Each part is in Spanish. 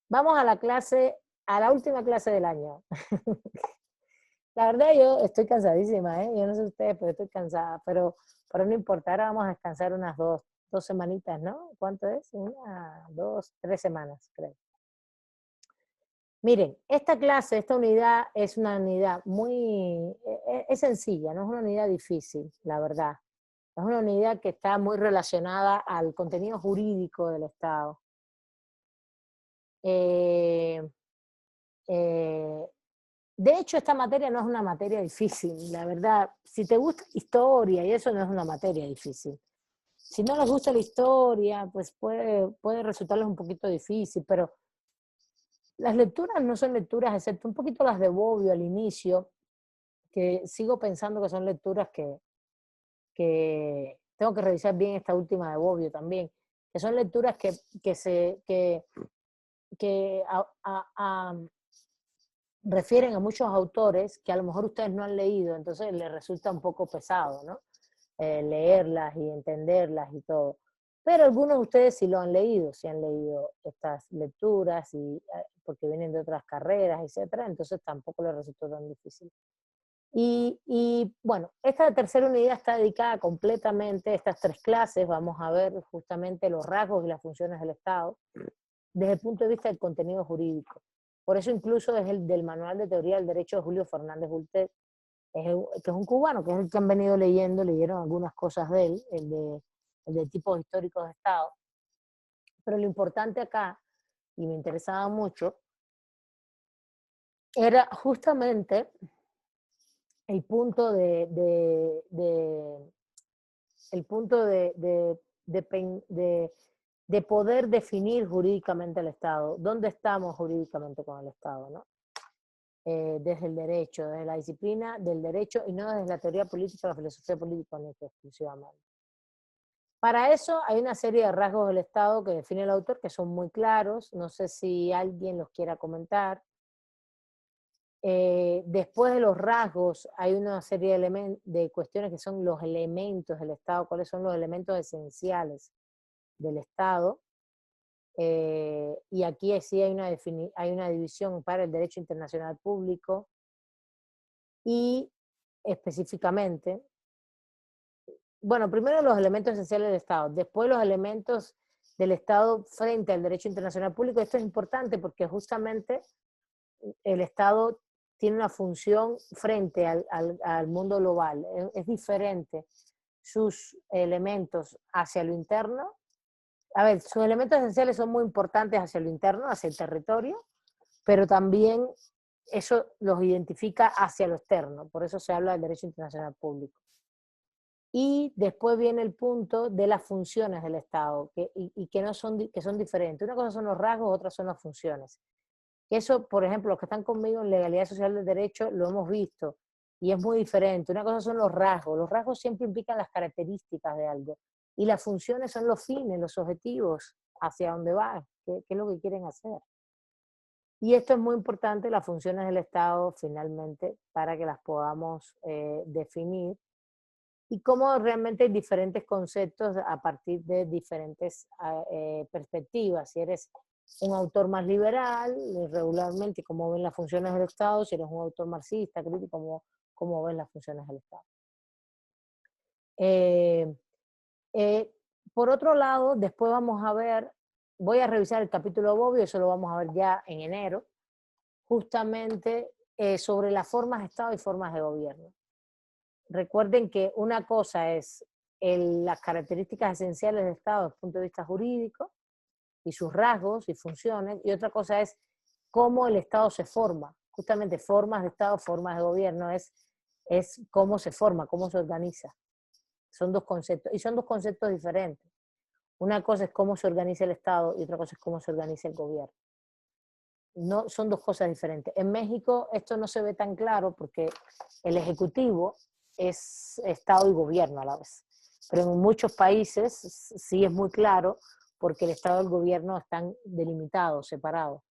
Vamos a la clase, a la última clase del año. La verdad yo estoy cansadísima, ¿eh? Yo no sé ustedes, pero estoy cansada, pero no importa, ahora vamos a descansar unas dos semanitas, ¿no? ¿Cuánto es? Una, dos, 3 semanas, creo. Miren, esta clase, esta unidad es una unidad muy, es sencilla, no es una unidad difícil, la verdad. Es una unidad que está muy relacionada al contenido jurídico del Estado. Eh, eh, de hecho, esta materia no es una materia difícil, la verdad. Si te gusta la historia y eso no es una materia difícil. Si no les gusta la historia, pues puede resultarles un poquito difícil, pero las lecturas no son lecturas, excepto un poquito las de Bobbio al inicio, que sigo pensando que son lecturas que tengo que revisar bien esta última de Bobbio también, que son lecturas que refieren a muchos autores que a lo mejor ustedes no han leído, entonces les resulta un poco pesado, ¿no? Leerlas y entenderlas y todo. Pero algunos de ustedes sí lo han leído, sí han leído estas lecturas, porque vienen de otras carreras, etcétera, entonces tampoco les resultó tan difícil. Bueno, esta tercera unidad está dedicada completamente a estas 3 clases. Vamos a ver justamente los rasgos y las funciones del Estado desde el punto de vista del contenido jurídico. Por eso incluso es el del Manual de Teoría del Derecho de Julio Fernández Bultet, que es un cubano, que es el que han venido leyendo, leyeron algunas cosas de él, el de tipos históricos de Estado. Pero lo importante acá, y me interesaba mucho, era justamente el punto el punto de poder definir jurídicamente el Estado. ¿Dónde estamos jurídicamente con el Estado, no? Desde el derecho, desde la disciplina del derecho y no desde la teoría política o la filosofía política exclusivamente. Para eso hay una serie de rasgos del Estado que define el autor que son muy claros, no sé si alguien los quiera comentar. Después de los rasgos hay una serie de cuestiones que son los elementos del Estado, cuáles son los elementos esenciales del Estado. Y aquí sí hay una división para el derecho internacional público y específicamente, bueno, primero los elementos esenciales del Estado, después los elementos del Estado frente al derecho internacional público. Esto es importante porque justamente el Estado tiene una función frente al mundo global. Es diferente sus elementos hacia lo interno. A ver, sus elementos esenciales son muy importantes hacia lo interno, hacia el territorio, pero también eso los identifica hacia lo externo. Por eso se habla del derecho internacional público. Y después viene el punto de las funciones del Estado, que no son, que son diferentes. Una cosa son los rasgos, otra son las funciones. Eso, por ejemplo, los que están conmigo en legalidad social del derecho, lo hemos visto, y es muy diferente. Una cosa son los rasgos siempre implican las características de algo, y las funciones son los fines, los objetivos, hacia dónde va, qué es lo que quieren hacer. Y esto es muy importante, las funciones del Estado, finalmente, para que las podamos definir y cómo realmente hay diferentes conceptos a partir de diferentes perspectivas. Si eres un autor más liberal, regularmente cómo ven las funciones del Estado; si eres un autor marxista, crítico, cómo ven las funciones del Estado. Eh, eh, por otro lado, después vamos a ver, voy a revisar el capítulo de Bobbio, eso lo vamos a ver ya en enero, justamente sobre las formas de Estado y formas de gobierno. Recuerden que una cosa es las características esenciales del Estado desde el punto de vista jurídico y sus rasgos y funciones, y otra cosa es cómo el Estado se forma. Justamente formas de Estado, formas de gobierno, es cómo se forma, cómo se organiza. Son dos conceptos, y son dos conceptos diferentes. Una cosa es cómo se organiza el Estado y otra cosa es cómo se organiza el gobierno. No, son dos cosas diferentes. En México esto no se ve tan claro porque el Ejecutivo es Estado y gobierno a la vez. Pero en muchos países sí es muy claro porque el Estado y el gobierno están delimitados, separados.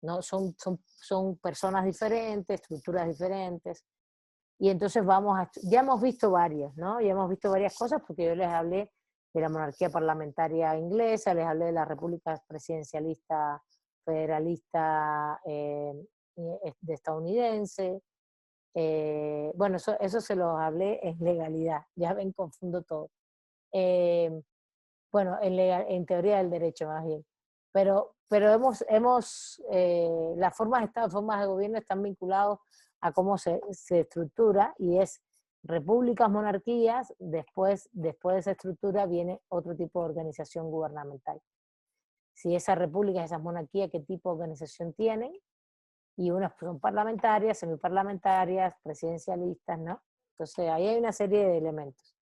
¿No? Son personas diferentes, estructuras diferentes. Y entonces ya hemos visto varias, ¿no? Ya hemos visto varias cosas porque yo les hablé de la monarquía parlamentaria inglesa, les hablé de la república presidencialista federalista de estadounidense. Bueno, eso se los hablé en legalidad, ya ven, confundo todo. Bueno, en teoría del derecho más bien. Pero las formas de Estado, formas de gobierno están vinculados a cómo se estructura, y es repúblicas, monarquías, después de esa estructura viene otro tipo de organización gubernamental. Si esas repúblicas, esas monarquías, qué tipo de organización tienen, y unas son parlamentarias, semiparlamentarias, presidencialistas, ¿no? Entonces ahí hay una serie de elementos.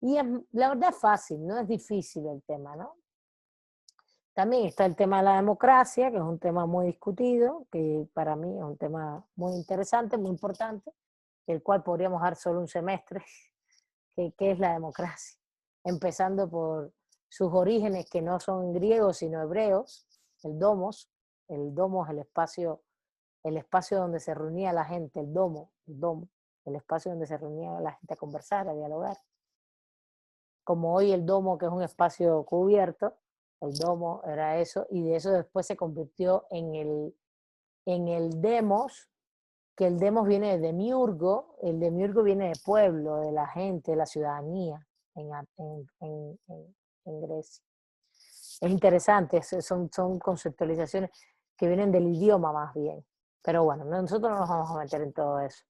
Y la verdad es fácil, no es difícil el tema, ¿no? También está el tema de la democracia, que es un tema muy discutido, que para mí es un tema muy interesante, muy importante, el cual podríamos dar solo un semestre, que es la democracia. Empezando por sus orígenes, que no son griegos, sino hebreos, el domos es el espacio donde se reunía la gente, el domo, el espacio donde se reunía la gente a conversar, a dialogar. Como hoy el domo, que es un espacio cubierto, el domo era eso, y de eso después se convirtió en el demos, que el demos viene de demiurgo, el demiurgo viene de pueblo, de la gente, de la ciudadanía en Grecia. Es interesante, son conceptualizaciones que vienen del idioma más bien. Pero bueno, nosotros no nos vamos a meter en todo eso.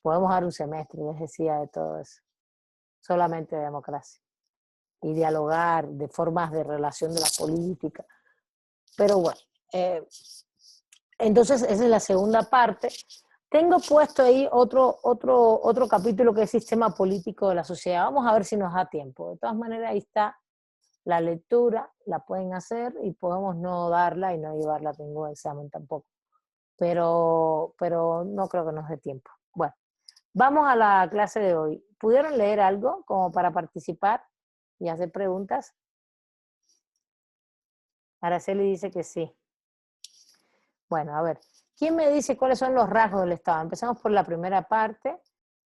Podemos dar un semestre, les decía, de todo eso. Solamente de democracia. Y dialogar de formas de relación de la política. Pero bueno, entonces esa es la segunda parte. Tengo puesto ahí otro capítulo que es sistema político de la sociedad. Vamos a ver si nos da tiempo. De todas maneras, ahí está la lectura, la pueden hacer y podemos no darla y no llevarla a ningún examen tampoco. Pero no creo que nos dé tiempo. Bueno, vamos a la clase de hoy. ¿Pudieron leer algo como para participar y hacer preguntas? Araceli dice que sí. Bueno, a ver. ¿Quién me dice cuáles son los rasgos del Estado? Empezamos por la primera parte.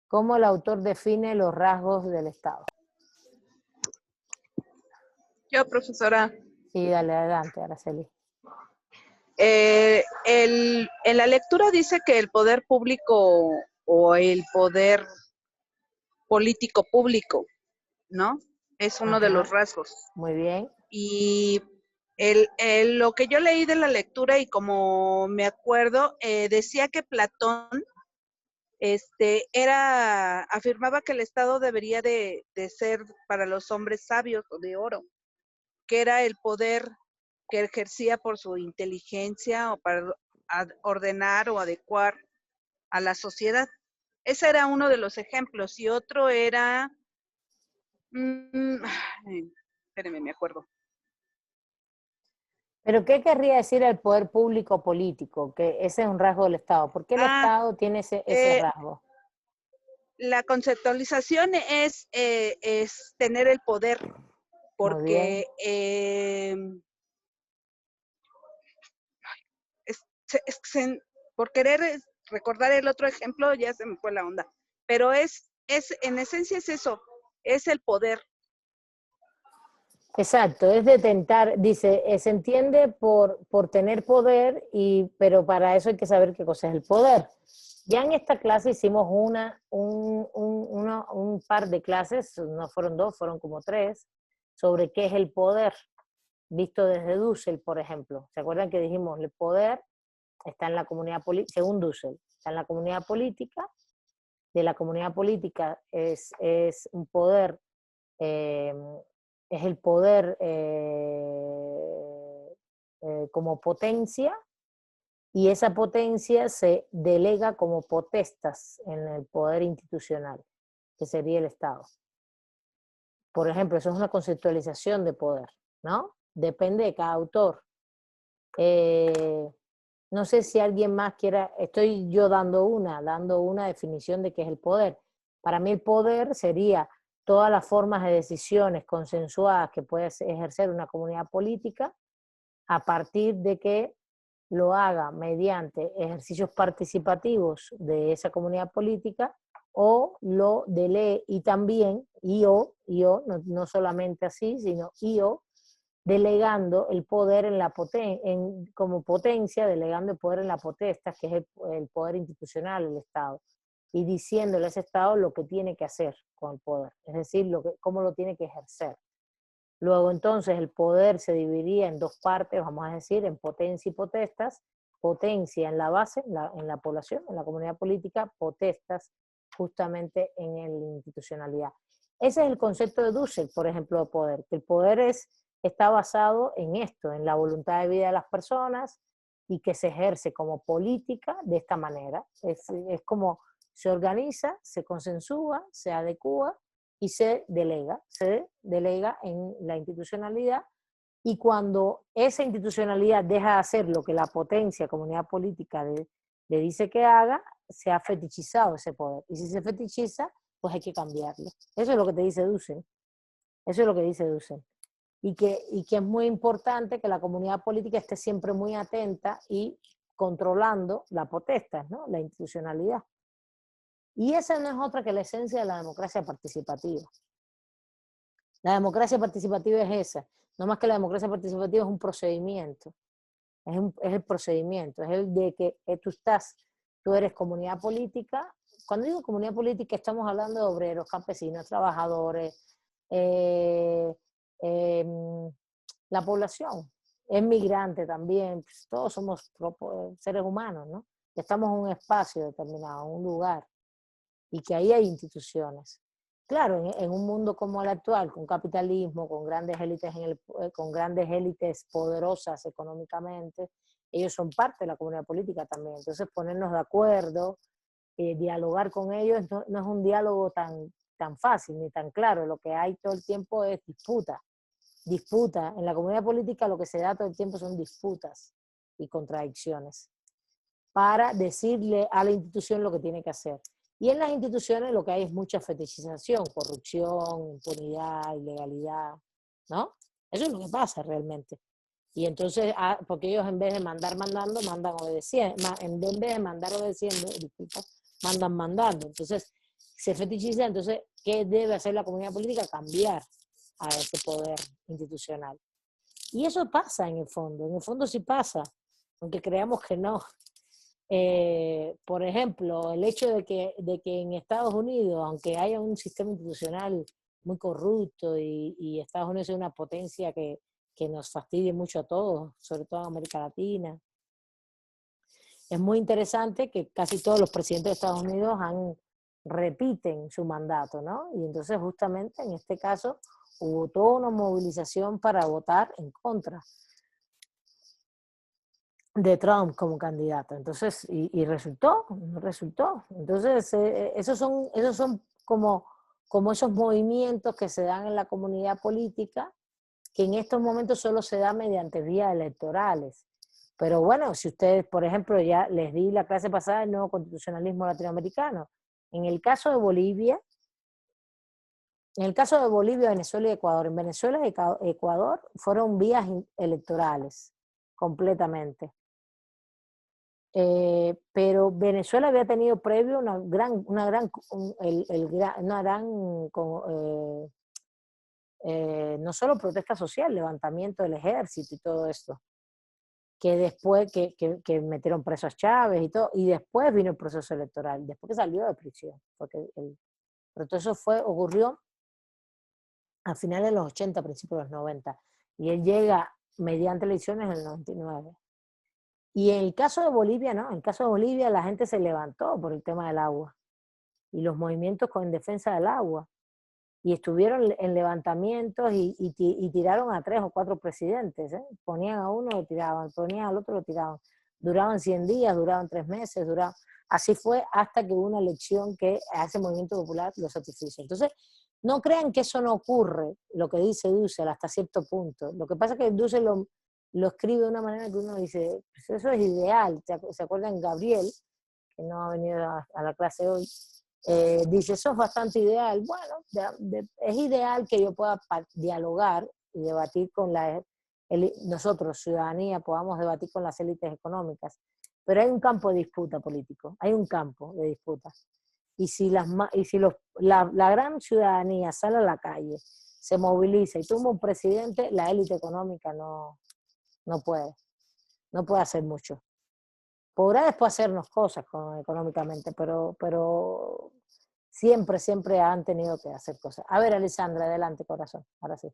¿Cómo el autor define los rasgos del Estado? Yo, profesora. Sí, dale, adelante, Araceli. En la lectura dice que el poder público o el poder político público, ¿no? Es uno de los rasgos. Muy bien. Y lo que yo leí de la lectura y como me acuerdo, decía que Platón afirmaba que el Estado debería de ser para los hombres sabios o de oro, que era el poder que ejercía por su inteligencia o para ordenar o adecuar a la sociedad. Ese era uno de los ejemplos. Y otro era, espérenme, me acuerdo. ¿Pero qué querría decir el poder público político? Que ese es un rasgo del Estado. ¿Por qué el Estado tiene ese rasgo? La conceptualización es tener el poder, porque por querer recordar el otro ejemplo ya se me fue la onda, pero en esencia es eso, es el poder. Exacto, es de tentar, dice, se entiende por tener poder, pero para eso hay que saber qué cosa es el poder. Ya en esta clase hicimos un par de clases, no fueron dos, fueron como tres, sobre qué es el poder, visto desde Dussel, por ejemplo. ¿Se acuerdan que dijimos el poder está en la comunidad política, según Dussel, está en la comunidad política? De la comunidad política es un poder, es el poder como potencia, y esa potencia se delega como potestas en el poder institucional, que sería el Estado. Por ejemplo, eso es una conceptualización de poder, ¿no? Depende de cada autor. No sé si alguien más quiera, estoy yo dando una definición de qué es el poder. Para mí el poder sería todas las formas de decisiones consensuadas que puede ejercer una comunidad política a partir de que lo haga mediante ejercicios participativos de esa comunidad política o lo delegue, y también, no solamente así, sino delegando el poder en la como potencia, delegando el poder en la potestad, que es el poder institucional del Estado, y diciéndole a ese Estado lo que tiene que hacer con el poder, es decir, cómo lo tiene que ejercer. Luego entonces el poder se dividiría en dos partes, vamos a decir, en potencia y potestas. Potencia en la base, en la población, en la comunidad política, potestas justamente en la institucionalidad. Ese es el concepto de Dussel, por ejemplo, de poder, que el poder está basado en esto, en la voluntad de vida de las personas y que se ejerce como política de esta manera. Es como se organiza, se consensúa, se adecúa y se delega en la institucionalidad, y cuando esa institucionalidad deja de hacer lo que la potencia, comunidad política le dice que haga, se ha fetichizado ese poder. Y si se fetichiza, pues hay que cambiarlo. Eso es lo que te dice Dussel. Eso es lo que dice Dussel. Y que es muy importante que la comunidad política esté siempre muy atenta y controlando la potestad, ¿no? La institucionalidad. Y esa no es otra que la esencia de la democracia participativa. La democracia participativa es esa. No más que la democracia participativa es un procedimiento. Es el procedimiento. Es el de que tú eres comunidad política. Cuando digo comunidad política estamos hablando de obreros, campesinos, trabajadores, la población. Es migrante también. Pues todos somos seres humanos, ¿no? Estamos en un espacio determinado, en un lugar. Y que ahí hay instituciones. Claro, en un mundo como el actual, con capitalismo, con grandes élites poderosas económicamente, ellos son parte de la comunidad política también. Entonces ponernos de acuerdo, dialogar con ellos, no es un diálogo tan fácil ni tan claro. Lo que hay todo el tiempo es disputa. En la comunidad política lo que se da todo el tiempo son disputas y contradicciones para decirle a la institución lo que tiene que hacer. Y en las instituciones lo que hay es mucha fetichización, corrupción, impunidad, ilegalidad, ¿no? Eso es lo que pasa realmente. Y entonces, porque ellos en vez de mandar mandando, mandan obedeciendo, en vez de mandar obedeciendo, disculpa, mandan mandando. Entonces, se fetichiza. Entonces, ¿qué debe hacer la comunidad política? Cambiar a ese poder institucional. Y eso pasa en el fondo sí pasa, aunque creamos que no. Por ejemplo, el hecho de que en Estados Unidos, aunque haya un sistema institucional muy corrupto y Estados Unidos es una potencia que nos fastidia mucho a todos, sobre todo en América Latina, es muy interesante que casi todos los presidentes de Estados Unidos repiten su mandato, ¿no? Y entonces justamente en este caso hubo toda una movilización para votar en contra de Trump como candidato. Entonces, y resultó. Entonces, esos son como esos movimientos que se dan en la comunidad política, que en estos momentos solo se da mediante vías electorales. Pero bueno, si ustedes, por ejemplo, ya les di la clase pasada del nuevo constitucionalismo latinoamericano. En el caso de Bolivia, Venezuela y Ecuador. En Venezuela y Ecuador fueron vías electorales completamente. Pero Venezuela había tenido previo no solo protesta social, levantamiento del ejército y todo esto, que después que metieron presos a Chávez y todo, y después vino el proceso electoral, después que salió de prisión, pero todo eso ocurrió a finales de los 80, principios de los 90, y él llega mediante elecciones en el 99. Y en el caso de Bolivia, no, en el caso de Bolivia la gente se levantó por el tema del agua y los movimientos en defensa del agua. Y estuvieron en levantamientos y tiraron a 3 o 4 presidentes. Ponían a uno, lo tiraban, ponían al otro, lo tiraban. Duraban 100 días, duraban 3 meses, así fue hasta que hubo una elección que a ese movimiento popular lo satisfizo. Entonces, no crean que eso no ocurre, lo que dice Dussel hasta cierto punto. Lo que pasa es que Dussel lo escribe de una manera que uno dice, pues eso es ideal. ¿Se acuerdan Gabriel, que no ha venido a la clase hoy? Dice, eso es bastante ideal. Bueno, es ideal que yo pueda dialogar y debatir con nosotros, ciudadanía, podamos debatir con las élites económicas. Pero hay un campo de disputa político, hay un campo de disputa. Y si la gran ciudadanía sale a la calle, se moviliza y toma un presidente, la élite económica no puede hacer mucho. Podrá después hacernos cosas económicamente, pero siempre han tenido que hacer cosas. A ver, Alessandra, adelante, corazón, ahora sí.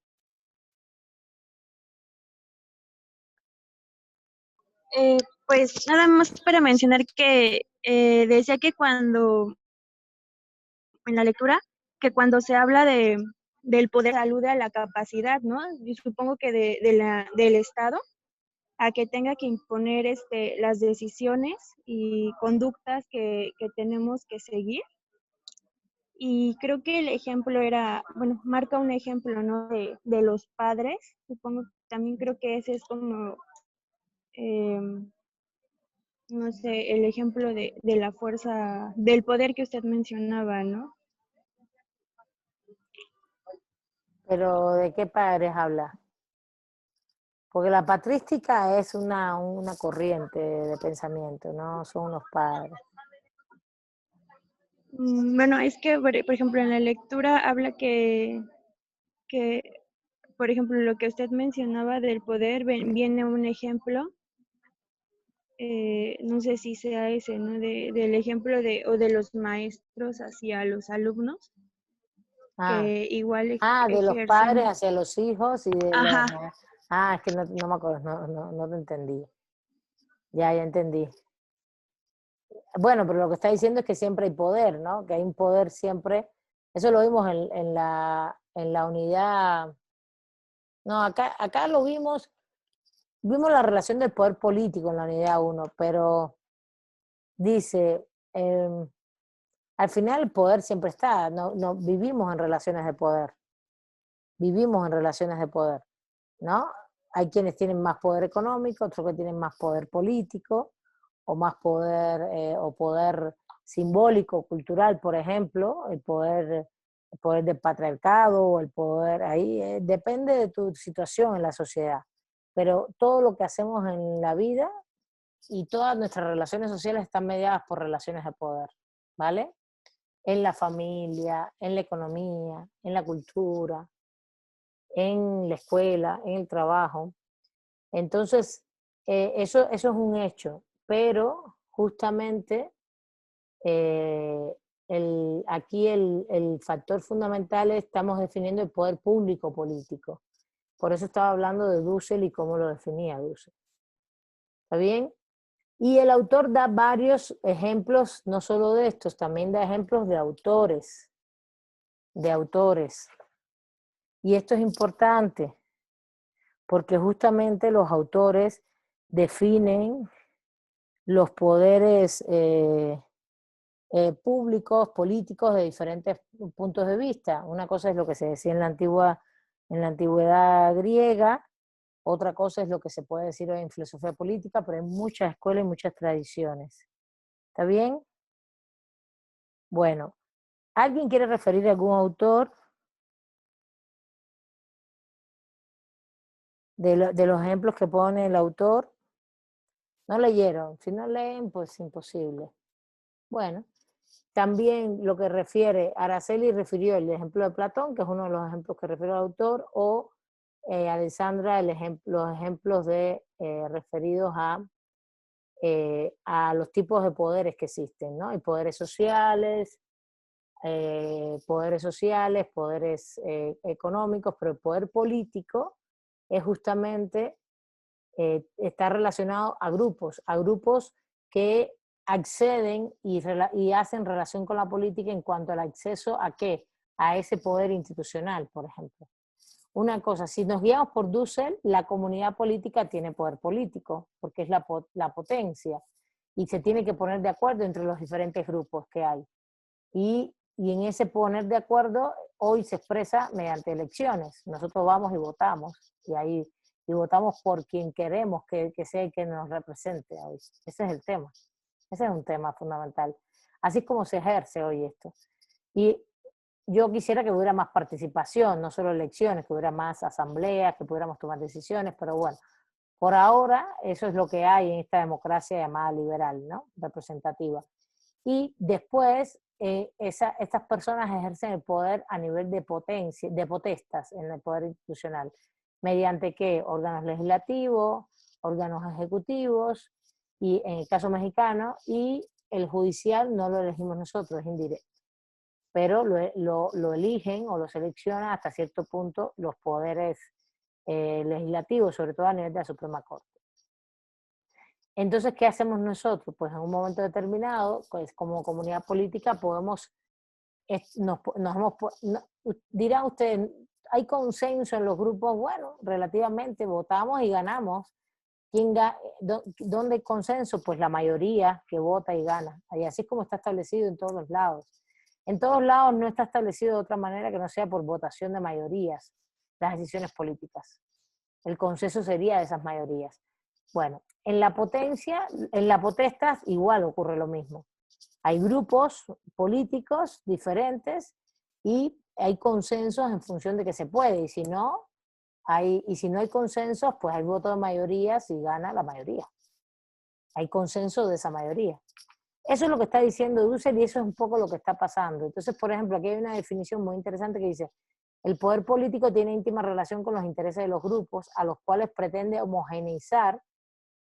Pues nada más para mencionar que decía que cuando, en la lectura, que cuando se habla del poder alude a la capacidad, ¿no? Yo supongo que del Estado a que tenga que imponer las decisiones y conductas que tenemos que seguir. Y creo que el ejemplo era, bueno, marca un ejemplo, ¿no? De los padres. Supongo, también creo que ese es como, no sé, el ejemplo de la fuerza, del poder que usted mencionaba, ¿no? Pero ¿de qué padres habla? Porque la patrística es una corriente de pensamiento, no son unos padres. Bueno, es que, por ejemplo, en la lectura habla por ejemplo, lo que usted mencionaba del poder, viene un ejemplo, no sé si sea ese, ¿no? Del ejemplo o de los maestros hacia los alumnos, que igual De los padres ejercen. hacia los hijos y de los... Ajá. es que no me acuerdo, no te entendí. Ya entendí. Bueno, pero lo que está diciendo es que siempre hay poder, ¿no? Que hay un poder siempre. Eso lo vimos en la unidad. No, acá lo vimos la relación del poder político en la unidad 1, pero dice, al final el poder siempre está, no vivimos en relaciones de poder, ¿no? Hay quienes tienen más poder económico, otros que tienen más poder político, o más poder, o poder simbólico, cultural, por ejemplo, el poder del patriarcado, o el poder, ahí depende de tu situación en la sociedad. Pero todo lo que hacemos en la vida y todas nuestras relaciones sociales están mediadas por relaciones de poder, ¿vale? En la familia, en la economía, en la cultura, en la escuela, en el trabajo. Entonces, eso es un hecho, pero justamente aquí el factor fundamental es, estamos definiendo el poder público político. Por eso estaba hablando de Dussel y cómo lo definía Dussel. ¿Está bien? Y el autor da varios ejemplos, no solo de estos, también da ejemplos de autores. Y esto es importante, porque justamente los autores definen los poderes públicos, políticos, de diferentes puntos de vista. Una cosa es lo que se decía en la antigüedad griega, otra cosa es lo que se puede decir hoy en filosofía política, pero hay muchas escuelas y muchas tradiciones. ¿Está bien? Bueno, ¿alguien quiere referir a algún autor de los ejemplos que pone el autor? ¿No leyeron? Si no leen, pues imposible. Bueno, también lo que refiere, Araceli refirió el ejemplo de Platón, que es uno de los ejemplos que refiere al autor, o Alessandra los ejemplos referidos a los tipos de poderes que existen, ¿no? Hay poderes sociales, poderes económicos, pero el poder político es justamente, está relacionado a grupos que acceden y hacen relación con la política en cuanto al acceso a qué, a ese poder institucional, por ejemplo. Una cosa, si nos guiamos por Dussel, la comunidad política tiene poder político, porque es la potencia, y se tiene que poner de acuerdo entre los diferentes grupos que hay. Y en ese poner de acuerdo hoy se expresa mediante elecciones. Nosotros vamos y votamos, y votamos por quien queremos que sea el que nos represente hoy. Ese es el tema. Ese es un tema fundamental. Así es como se ejerce hoy esto. Y yo quisiera que hubiera más participación, no solo elecciones, que hubiera más asambleas, que pudiéramos tomar decisiones, pero bueno, por ahora eso es lo que hay en esta democracia llamada liberal, ¿no? Representativa. Y después estas personas ejercen el poder a nivel de potencia, de potestas en el poder institucional. ¿Mediante qué? Órganos legislativos, órganos ejecutivos, y en el caso mexicano, y el judicial no lo elegimos nosotros, es indirecto. Pero lo eligen o lo seleccionan hasta cierto punto los poderes legislativos, sobre todo a nivel de la Suprema Corte. Entonces, ¿qué hacemos nosotros? Pues en un momento determinado, pues como comunidad política podemos, dirán ustedes, ¿hay consenso en los grupos? Bueno, relativamente votamos y ganamos. ¿Dónde hay consenso? Pues la mayoría que vota y gana. Y así es como está establecido en todos los lados. En todos lados no está establecido de otra manera que no sea por votación de mayorías las decisiones políticas. El consenso sería de esas mayorías. Bueno, en la potestas igual ocurre lo mismo. Hay grupos políticos diferentes y hay consensos en función de que se puede, y si no hay consensos, pues hay voto de mayorías y gana la mayoría. Hay consenso de esa mayoría. Eso es lo que está diciendo Dussel y eso es un poco lo que está pasando. Entonces, por ejemplo, aquí hay una definición muy interesante que dice: el poder político tiene íntima relación con los intereses de los grupos a los cuales pretende homogeneizar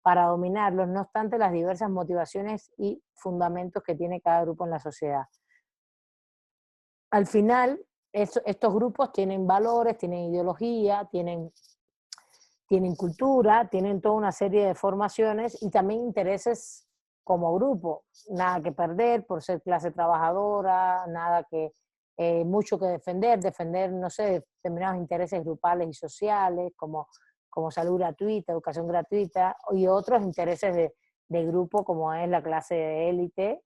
para dominarlos, no obstante las diversas motivaciones y fundamentos que tiene cada grupo en la sociedad. Al final, estos grupos tienen valores, tienen ideología, tienen cultura, tienen toda una serie de formaciones y también intereses como grupo. Nada que perder por ser clase trabajadora, mucho que defender, no sé, determinados intereses grupales y sociales, como salud gratuita, educación gratuita, y otros intereses de grupo, como es la clase de élite,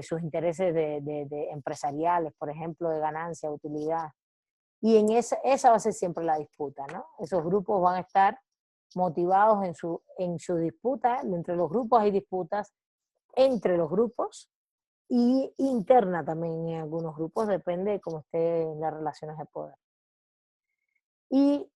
sus intereses de empresariales, por ejemplo, de ganancia, utilidad. Y en esa va a ser siempre la disputa, ¿no? Esos grupos van a estar motivados en su disputa. Entre los grupos hay disputas entre los grupos y interna también en algunos grupos, depende de cómo estén las relaciones de poder. Y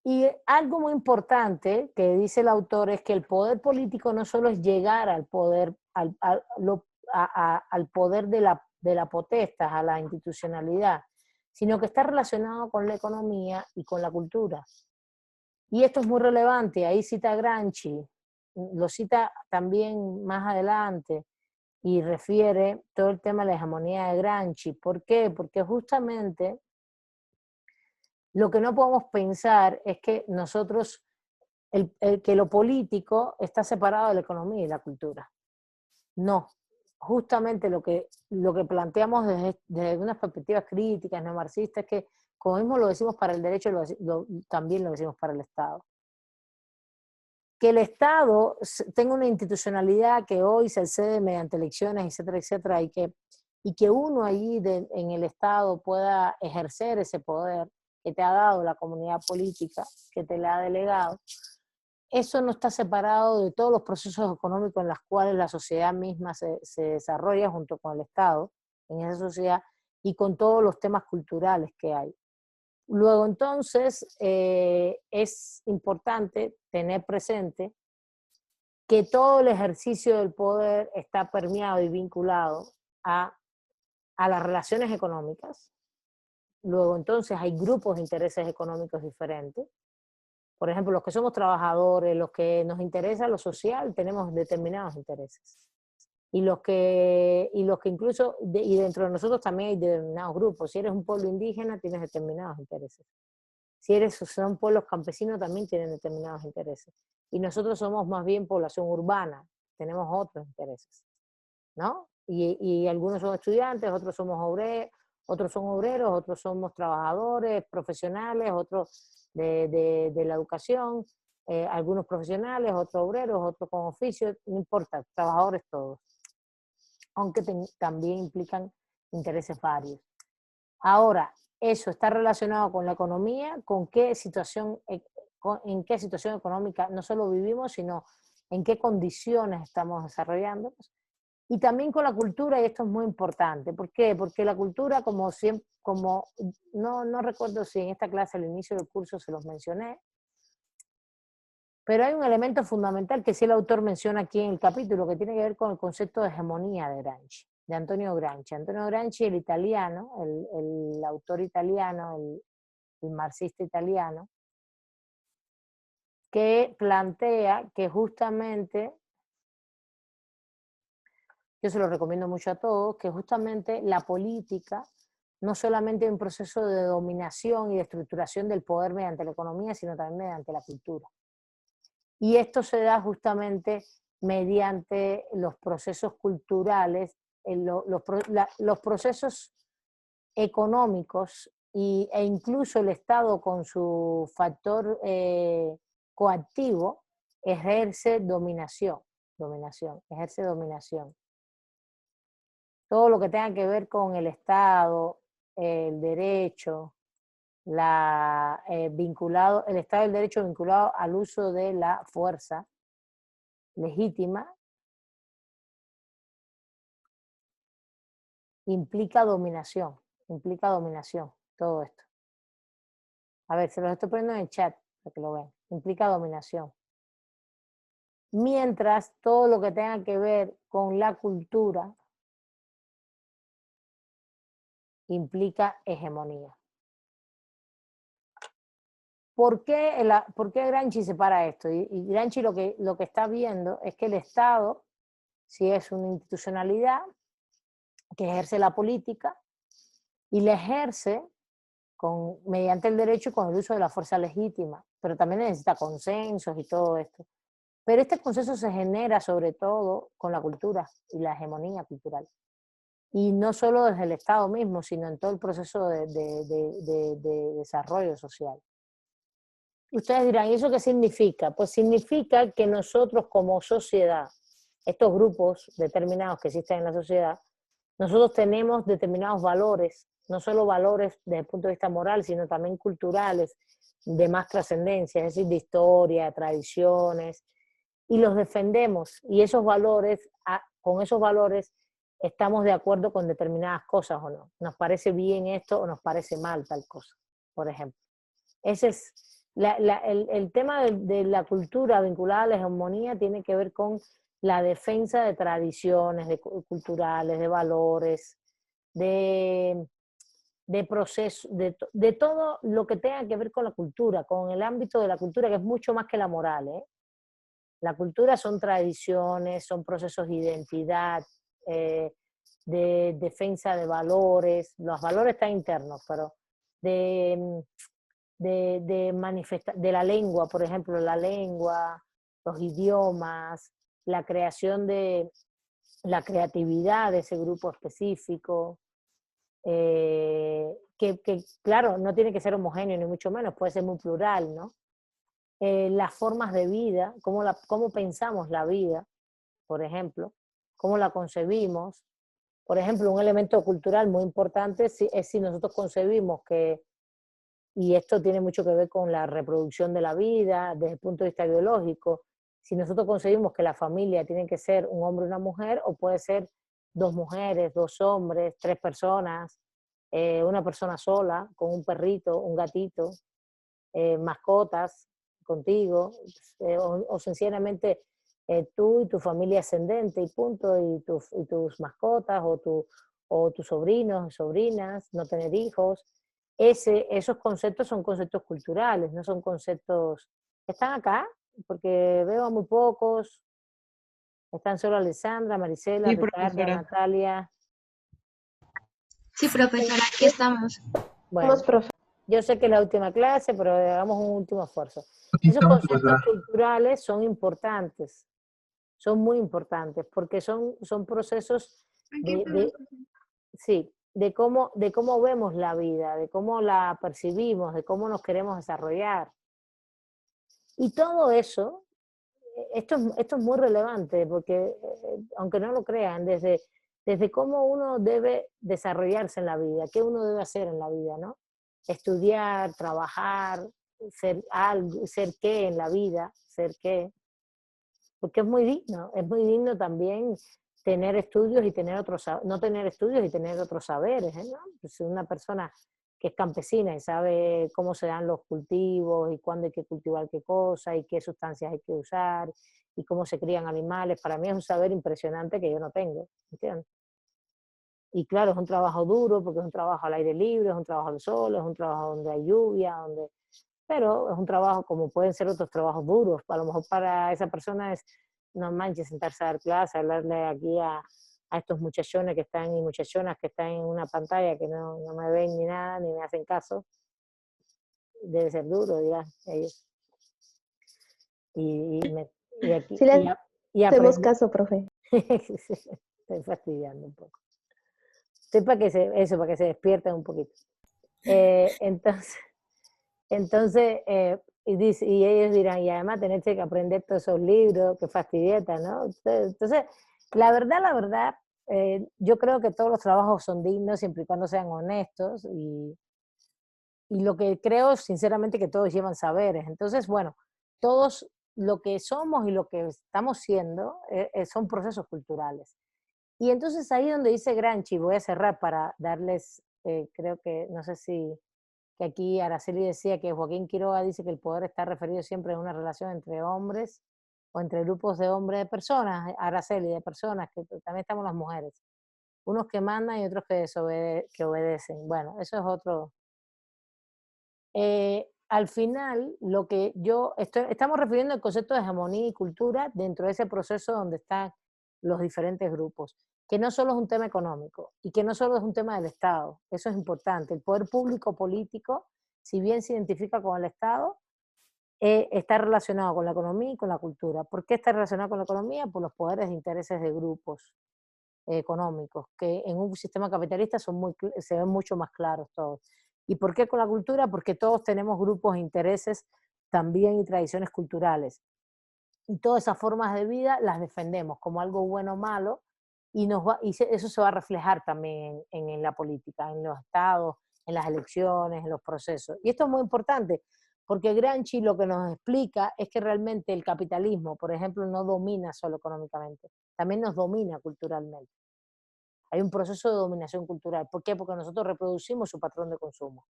algo muy importante que dice el autor es que el poder político no solo es llegar al poder, al poder de la potestas, a la institucionalidad, sino que está relacionado con la economía y con la cultura. Y esto es muy relevante, ahí cita Gramsci, lo cita también más adelante, y refiere todo el tema de la hegemonía de Gramsci. ¿Por qué? Porque justamente lo que no podemos pensar es que nosotros, que lo político está separado de la economía y la cultura. No, justamente lo que planteamos desde unas perspectivas críticas, no marxistas, es que como mismo lo decimos para el derecho, también lo decimos para el Estado. Que el Estado tenga una institucionalidad que hoy se accede mediante elecciones, etcétera, etcétera, y que uno allí en el Estado pueda ejercer ese poder que te ha dado la comunidad política, que te le ha delegado, eso no está separado de todos los procesos económicos en los cuales la sociedad misma se desarrolla junto con el Estado, en esa sociedad, y con todos los temas culturales que hay. Luego, entonces, es importante tener presente que todo el ejercicio del poder está permeado y vinculado a las relaciones económicas. Luego, entonces, hay grupos de intereses económicos diferentes. Por ejemplo, los que somos trabajadores, los que nos interesa lo social, tenemos determinados intereses. Y los que incluso, y dentro de nosotros también hay determinados grupos. Si eres un pueblo indígena, tienes determinados intereses. Si son pueblos campesinos, también tienen determinados intereses. Y nosotros somos más bien población urbana, tenemos otros intereses, ¿no? Y algunos son estudiantes, otros son obreros, otros somos trabajadores, profesionales, otros de la educación, algunos profesionales, otros obreros, otros con oficio, no importa, trabajadores todos. Aunque también implican intereses varios. Ahora, eso está relacionado con la economía, en qué situación económica no solo vivimos, sino en qué condiciones estamos desarrollándonos. Y también con la cultura, y esto es muy importante. ¿Por qué? Porque la cultura, no recuerdo si en esta clase al inicio del curso se los mencioné, pero hay un elemento fundamental que sí el autor menciona aquí en el capítulo, que tiene que ver con el concepto de hegemonía de Gramsci. de Antonio Gramsci. Antonio Gramsci, el italiano, el autor italiano, el marxista italiano, que plantea que justamente, yo se lo recomiendo mucho a todos, que justamente la política no solamente es un proceso de dominación y de estructuración del poder mediante la economía, sino también mediante la cultura. Y esto se da justamente mediante los procesos culturales, los procesos económicos e incluso el Estado con su factor coactivo ejerce dominación, ejerce dominación. Todo lo que tenga que ver con el Estado, el derecho, el Estado del Derecho vinculado al uso de la fuerza legítima, implica dominación, todo esto. A ver, se los estoy poniendo en el chat para que lo vean. Implica dominación. Mientras todo lo que tenga que ver con la cultura implica hegemonía. ¿Por qué Gramsci separa esto? Y Gramsci lo que está viendo es que el Estado, si es una institucionalidad que ejerce la política, y la ejerce mediante el derecho y con el uso de la fuerza legítima, pero también necesita consensos y todo esto. Pero este consenso se genera sobre todo con la cultura y la hegemonía cultural. Y no solo desde el Estado mismo, sino en todo el proceso de desarrollo social. Ustedes dirán, ¿y eso qué significa? Pues significa que nosotros como sociedad, estos grupos determinados que existen en la sociedad, nosotros tenemos determinados valores, no solo valores desde el punto de vista moral, sino también culturales, de más trascendencia, es decir, de historia, de tradiciones, y los defendemos, y esos valores, con esos valores estamos de acuerdo con determinadas cosas o no. Nos parece bien esto o nos parece mal tal cosa, por ejemplo. Ese es el tema de la cultura vinculada a la hegemonía tiene que ver con la defensa de tradiciones culturales, de valores, de procesos, de todo lo que tenga que ver con la cultura, con el ámbito de la cultura, que es mucho más que la moral, ¿eh? La cultura son tradiciones, son procesos de identidad, de defensa de valores. Los valores están internos, pero de la lengua, por ejemplo, la lengua, los idiomas, la creación de la creatividad de ese grupo específico, que claro, no tiene que ser homogéneo ni mucho menos, puede ser muy plural, ¿no? Las formas de vida, cómo pensamos la vida, por ejemplo, cómo la concebimos. Por ejemplo, un elemento cultural muy importante es si nosotros concebimos que, y esto tiene mucho que ver con la reproducción de la vida desde el punto de vista biológico, si nosotros concebimos que la familia tiene que ser un hombre y una mujer, o puede ser 2 mujeres, 2 hombres, 3 personas, una persona sola, con un perrito, un gatito, mascotas contigo, o sencillamente tú y tu familia ascendente y punto, y tus mascotas, o tus sobrinos, sobrinas, no tener hijos. Esos conceptos son conceptos culturales, no son conceptos que están acá, porque veo a muy pocos. Están solo Alessandra, Marisela, Sí, Ricardo, profesora. Natalia. Sí, profesora, aquí estamos. Bueno, yo sé que es la última clase, pero hagamos un último esfuerzo. Aquí Esos estamos, conceptos profesora. culturales son importantes, son muy importantes, porque son procesos de cómo vemos la vida, de cómo la percibimos, de cómo nos queremos desarrollar. Y todo eso, esto es muy relevante, porque aunque no lo crean, desde cómo uno debe desarrollarse en la vida, qué uno debe hacer en la vida, ¿no? Estudiar, trabajar, ser qué en la vida, ser qué. Porque es muy digno también tener estudios y tener otros, no tener estudios y tener otros saberes, ¿no? Pues una persona que es campesina y sabe cómo se dan los cultivos y cuándo hay que cultivar qué cosa y qué sustancias hay que usar y cómo se crían animales, para mí es un saber impresionante que yo no tengo, ¿entiendes? y claro, es un trabajo duro porque es un trabajo al aire libre, es un trabajo al sol, es un trabajo donde hay lluvia, pero es un trabajo como pueden ser otros trabajos duros. A lo mejor para esa persona es, no manches, sentarse a dar clase, hablarle aquí a estos muchachones que están y muchachonas que están en una pantalla que no me ven ni nada, ni me hacen caso. Debe ser duro, dirán ellos. Y, me, y, aquí, Sí le y hacemos aprendí. caso, profe. Estoy fastidiando un poco. Estoy para que se despierten un poquito. Entonces, y ellos dirán, y además tenés que aprender todos esos libros, que fastidieta, ¿no? Entonces, la verdad, yo creo que todos los trabajos son dignos siempre y cuando sean honestos y lo que creo sinceramente que todos llevan saberes. Entonces, bueno, todos lo que somos y lo que estamos siendo son procesos culturales. Y entonces ahí donde dice Gramsci, voy a cerrar para darles, creo que, no sé si, que aquí Araceli decía que Joaquín Quiroga dice que el poder está referido siempre a una relación entre hombres o entre grupos de hombres, de personas, Araceli, de personas, que también estamos las mujeres, unos que mandan y otros que obedecen. Bueno, eso es otro. Al final, lo que estamos refiriendo al concepto de hegemonía y cultura dentro de ese proceso donde están los diferentes grupos, que no solo es un tema económico y que no solo es un tema del Estado, eso es importante. El poder público político, si bien se identifica con el Estado, está relacionado con la economía y con la cultura. ¿Por qué está relacionado con la economía? Por los poderes de intereses de grupos económicos, que en un sistema capitalista se ven mucho más claros todos. ¿Y por qué con la cultura? Porque todos tenemos grupos de intereses también y tradiciones culturales. Y todas esas formas de vida las defendemos como algo bueno o malo, y eso se va a reflejar también en la política, en los estados, en las elecciones, en los procesos. Y esto es muy importante, porque Gramsci lo que nos explica es que realmente el capitalismo, por ejemplo, no domina solo económicamente, también nos domina culturalmente. Hay un proceso de dominación cultural. ¿Por qué? Porque nosotros reproducimos su patrón de consumo.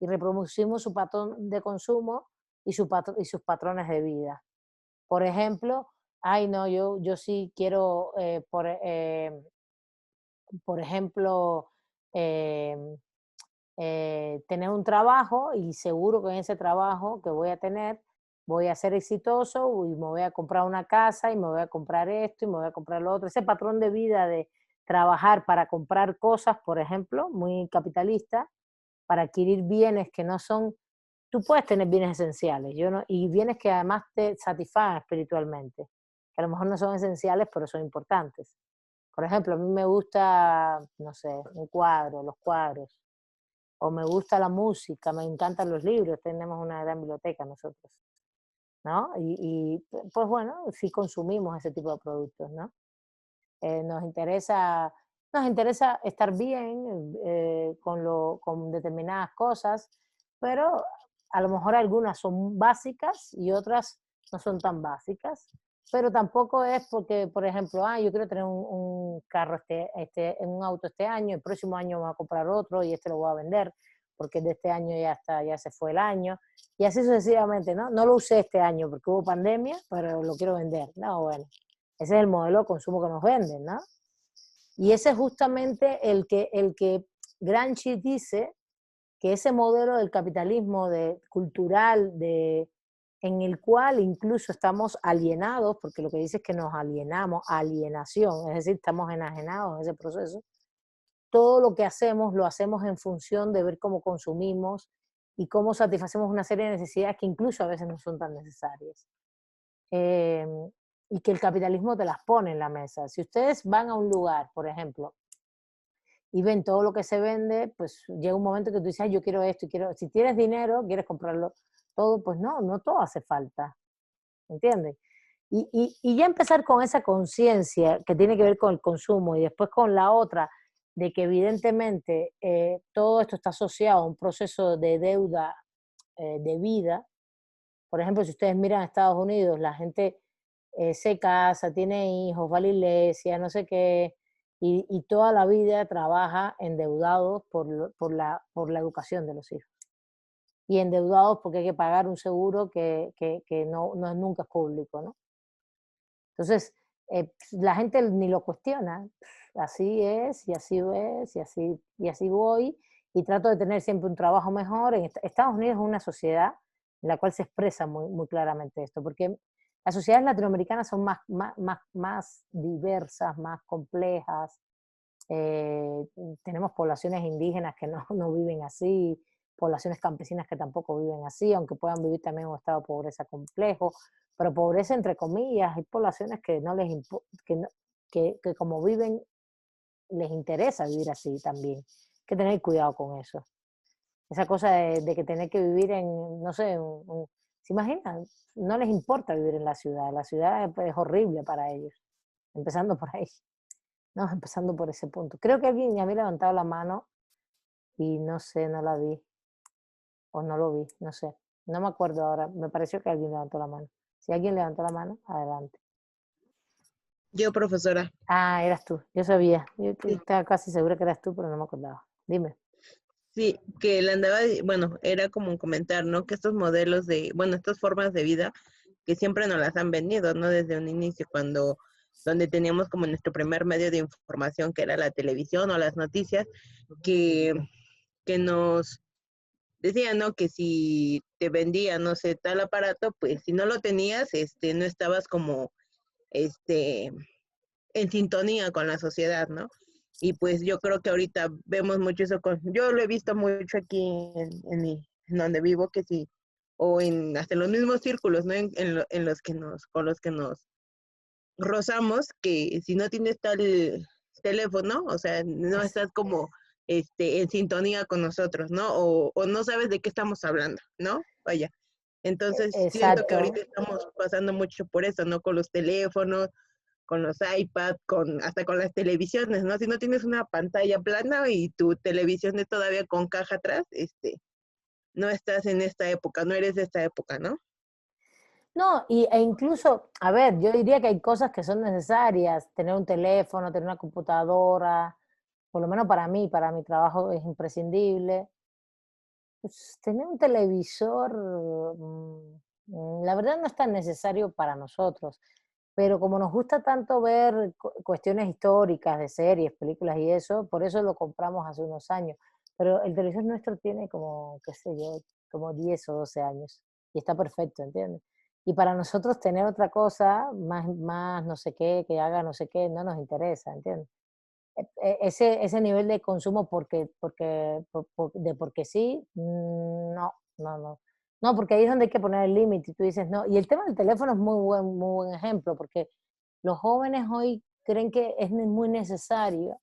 Y reproducimos su patrón de consumo y sus patrones de vida. Por ejemplo, ay no, yo sí quiero, por ejemplo, eh, tener un trabajo y seguro que en ese trabajo que voy a tener voy a ser exitoso y me voy a comprar una casa y me voy a comprar esto y me voy a comprar lo otro. Ese patrón de vida de trabajar para comprar cosas, por ejemplo, muy capitalista, para adquirir bienes que no son, tú puedes tener bienes esenciales y bienes que además te satisfagan espiritualmente, que a lo mejor no son esenciales, pero son importantes. Por ejemplo, a mí me gusta, no sé, un cuadro, los cuadros, o me gusta la música, me encantan los libros, tenemos una gran biblioteca nosotros, ¿no? Pues bueno, sí consumimos ese tipo de productos, ¿no? Nos interesa estar bien con determinadas cosas, pero a lo mejor algunas son básicas y otras no son tan básicas, pero tampoco es porque, por ejemplo, yo quiero tener un carro un auto este año, el próximo año voy a comprar otro y este lo voy a vender, porque de este año ya se fue el año, y así sucesivamente, ¿no? No lo usé este año porque hubo pandemia, pero lo quiero vender. No, bueno, ese es el modelo de consumo que nos venden, ¿no? Y ese es justamente el que Gramsci dice que ese modelo del capitalismo cultural, en el cual incluso estamos alienados, porque lo que dice es que nos alienamos, alienación, es decir, estamos enajenados en ese proceso, todo lo que hacemos lo hacemos en función de ver cómo consumimos y cómo satisfacemos una serie de necesidades que incluso a veces no son tan necesarias. Y que el capitalismo te las pone en la mesa. Si ustedes van a un lugar, por ejemplo, y ven todo lo que se vende, pues llega un momento que tú dices, yo quiero esto, si tienes dinero, quieres comprarlo todo, pues no todo hace falta, ¿entiendes? Y ya empezar con esa conciencia que tiene que ver con el consumo y después con la otra, de que evidentemente todo esto está asociado a un proceso de deuda de vida. Por ejemplo, si ustedes miran a Estados Unidos, la gente se casa, tiene hijos, va a la iglesia, no sé qué, y toda la vida trabaja endeudados por la educación de los hijos. Y endeudados porque hay que pagar un seguro que no nunca es público, ¿no? Entonces, la gente ni lo cuestiona. Así es, y así es, y así voy, y trato de tener siempre un trabajo mejor. Estados Unidos es una sociedad en la cual se expresa muy, muy claramente esto, porque las sociedades latinoamericanas son más diversas, más complejas. Tenemos poblaciones indígenas que no, no viven así, poblaciones campesinas que tampoco viven así, aunque puedan vivir también en un estado de pobreza complejo, pero pobreza entre comillas. Hay poblaciones que no les que como viven les interesa vivir así también. Hay que tener cuidado con eso. Esa cosa de que tener que vivir en, no sé, ¿se imaginan? No les importa vivir en la ciudad es horrible para ellos, empezando por ahí, no, empezando por ese punto. Creo que alguien ya había levantado la mano y no sé, no la vi, o no lo vi, no sé, no me acuerdo ahora, me pareció que alguien levantó la mano. Si alguien levantó la mano, adelante. Yo, profesora. Ah, eras tú, yo sabía, yo Sí, estaba casi segura que eras tú, pero no me acordaba. Dime. sí, que le andaba, bueno, era como un comentar, ¿no? Que estos modelos de, bueno, estas formas de vida que siempre nos las han vendido, ¿no? Desde un inicio, cuando, donde teníamos como nuestro primer medio de información, que era la televisión o las noticias, que, que nos decían, ¿no? Que si te vendían, no sé, tal aparato, pues si no lo tenías, no estabas como, este, en sintonía con la sociedad, ¿no? Y pues yo creo que ahorita vemos mucho eso yo lo he visto mucho aquí en donde vivo, que sí, o en hasta en los mismos círculos, ¿no? En los que con los que nos rozamos, que si no tienes tal teléfono, o sea, no estás como en sintonía con nosotros, ¿no? O no sabes de qué estamos hablando, ¿no? Vaya. Entonces, siento que ahorita Exacto. estamos pasando mucho por eso, ¿no? Con los teléfonos, con los iPads, hasta con las televisiones, ¿no? Si no tienes una pantalla plana y tu televisión es todavía con caja atrás, no estás en esta época, no eres de esta época, ¿no? No, e incluso, a ver, yo diría que hay cosas que son necesarias, tener un teléfono, tener una computadora, por lo menos para mí, para mi trabajo es imprescindible. Pues, tener un televisor, la verdad no es tan necesario para nosotros, pero como nos gusta tanto ver cuestiones históricas de series, películas y eso, por eso lo compramos hace unos años. Pero el televisor nuestro tiene como, qué sé yo, como 10 o 12 años y está perfecto, ¿entiendes? Y para nosotros tener otra cosa, más no sé qué, que haga no sé qué, no nos interesa, ¿entiendes? Ese nivel de consumo porque sí, no, no, no. No, porque ahí es donde hay que poner el límite y tú dices no. Y el tema del teléfono es muy buen ejemplo, porque los jóvenes hoy creen que es muy necesario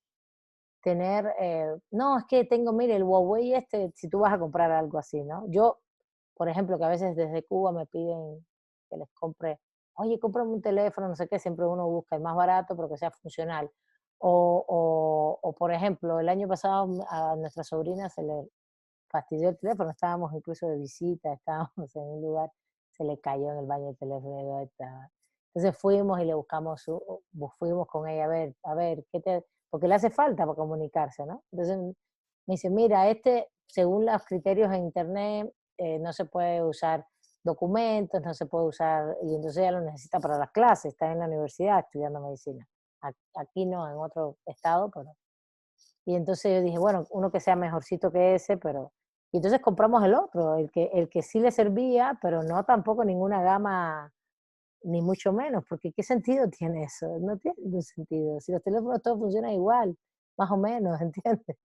tener, no, es que tengo, mire, el Huawei si tú vas a comprar algo así, ¿no? Yo, por ejemplo, que a veces desde Cuba me piden que les compre, oye, cómprame un teléfono, no sé qué, siempre uno busca el más barato, pero que sea funcional. O por ejemplo, el año pasado a nuestra sobrina se le fastidió el teléfono, estábamos incluso de visita, estábamos en un lugar, se le cayó en el baño el teléfono y ahí estaba. Entonces fuimos y le buscamos, fuimos con ella a ver, porque le hace falta para comunicarse, ¿no? Entonces me dice, mira, según los criterios en internet, no se puede usar documentos, no se puede usar, y entonces ella lo necesita para las clases, está en la universidad estudiando medicina. Aquí no, en otro estado, pero... Y entonces yo dije, bueno, uno que sea mejorcito que ese, pero... Y entonces compramos el otro, el que sí le servía, pero no tampoco ninguna gama, ni mucho menos, porque ¿qué sentido tiene eso? No tiene ningún sentido. Si los teléfonos todos funcionan igual, más o menos, ¿entiendes?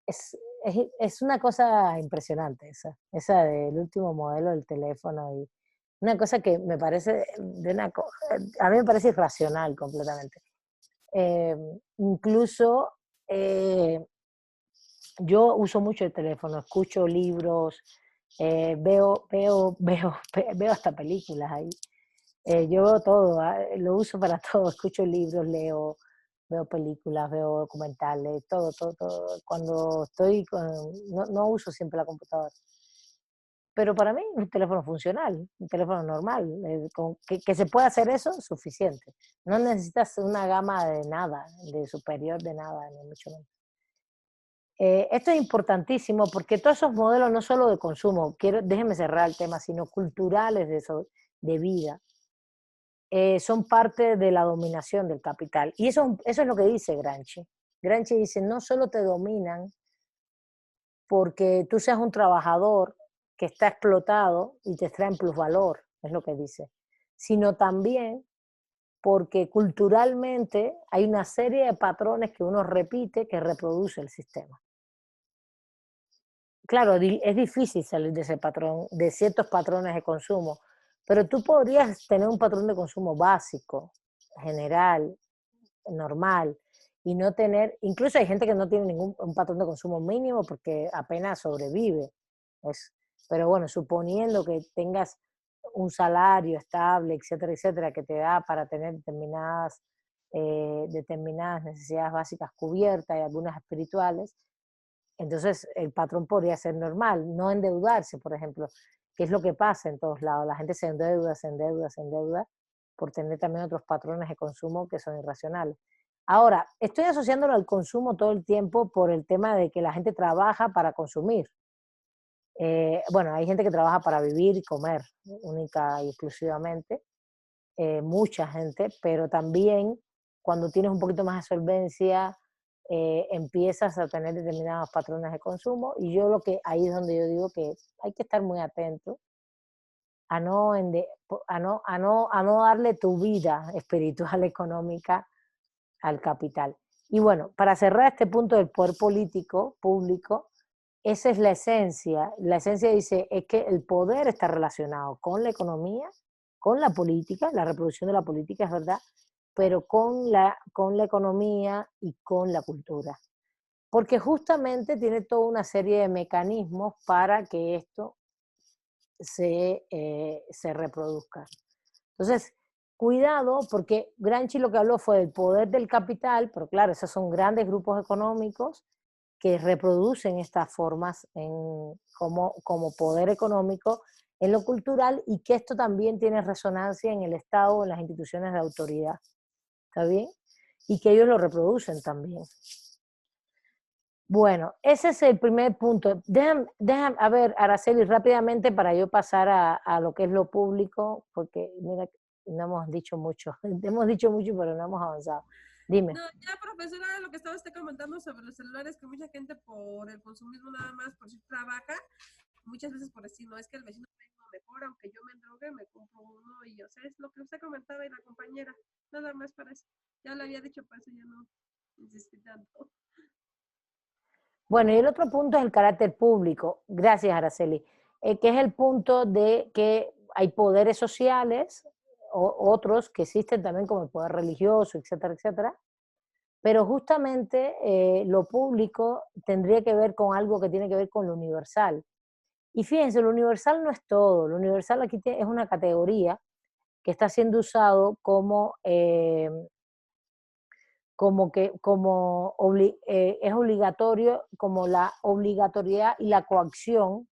Es una cosa impresionante esa del último modelo del teléfono y una cosa que me parece a mí me parece irracional completamente. Eh, incluso eh, yo uso mucho el teléfono, escucho libros, veo hasta películas ahí. Yo veo todo, lo uso para todo, escucho libros, veo películas, veo documentales, todo. Cuando no uso siempre la computadora. Pero para mí un teléfono funcional, un teléfono normal, que se pueda hacer eso, suficiente. No necesitas una gama de nada, de superior de nada, ni mucho menos. Esto es importantísimo porque todos esos modelos no solo de consumo, déjeme cerrar el tema, sino culturales de vida, son parte de la dominación del capital. Y eso es lo que dice Gramsci. Gramsci dice, no solo te dominan porque tú seas un trabajador que está explotado y te extraen plusvalor, es lo que dice, sino también porque culturalmente hay una serie de patrones que uno repite que reproduce el sistema. Claro, es difícil salir de ese patrón, de ciertos patrones de consumo, pero tú podrías tener un patrón de consumo básico, general, normal, y no tener, incluso hay gente que no tiene ningún un patrón de consumo mínimo porque apenas sobrevive. Es, pero bueno, suponiendo que tengas un salario estable, etcétera, etcétera, que te da para tener determinadas necesidades básicas cubiertas y algunas espirituales, entonces el patrón podría ser normal, no endeudarse, por ejemplo, que es lo que pasa en todos lados. La gente se endeuda, se endeuda, se endeuda por tener también otros patrones de consumo que son irracionales. Ahora, estoy asociándolo al consumo todo el tiempo por el tema de que la gente trabaja para consumir. Bueno, hay gente que trabaja para vivir y comer, única y exclusivamente, mucha gente, pero también cuando tienes un poquito más de solvencia, empiezas a tener determinados patrones de consumo, y yo ahí es donde yo digo que hay que estar muy atento a no darle tu vida espiritual, económica al capital. Y bueno, para cerrar este punto del poder político público, esa es la esencia. La esencia dice es que el poder está relacionado con la economía, con la política, la reproducción de la política es verdad, pero con la economía y con la cultura. Porque justamente tiene toda una serie de mecanismos para que esto se reproduzca. Entonces, cuidado, porque Gramsci lo que habló fue del poder del capital, pero claro, esos son grandes grupos económicos que reproducen estas formas como poder económico en lo cultural, y que esto también tiene resonancia en el Estado o en las instituciones de autoridad. ¿Está bien? Y que ellos lo reproducen también. Bueno, ese es el primer punto. Déjame, a ver, Araceli, rápidamente para yo pasar a lo que es lo público, porque mira, no hemos dicho mucho. Hemos dicho mucho, pero no hemos avanzado. Dime. No, ya, profesora, lo que estaba usted comentando sobre los celulares, que mucha gente por el consumismo nada más, por si trabaja, muchas veces por decir, no, es que el vecino me dijo mejor, aunque yo me endrogue, me compro uno, y o sea, es lo que usted comentaba y la compañera, nada más para eso. Ya lo había dicho, para eso ya no insistí tanto. Bueno, y el otro punto es el carácter público. Gracias, Araceli. Que es el punto de que hay poderes sociales, otros que existen también como el poder religioso, etcétera, etcétera. Pero justamente lo público tendría que ver con algo que tiene que ver con lo universal. Y fíjense, lo universal no es todo. Lo universal aquí es una categoría que está siendo usado es obligatorio, como la obligatoriedad y la coacción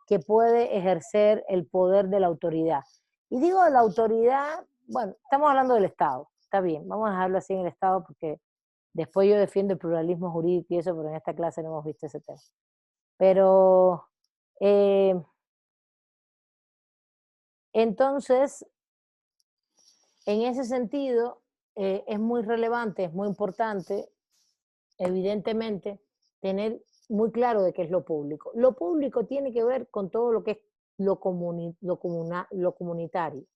que puede ejercer el poder de la autoridad. Y digo de la autoridad, bueno, estamos hablando del Estado, está bien, vamos a dejarlo así en el Estado porque después yo defiendo el pluralismo jurídico y eso, pero en esta clase no hemos visto ese tema. Pero, entonces, en ese sentido, es muy relevante, es muy importante, evidentemente, tener muy claro de qué es lo público. Lo público tiene que ver con todo lo que es lo comunitario.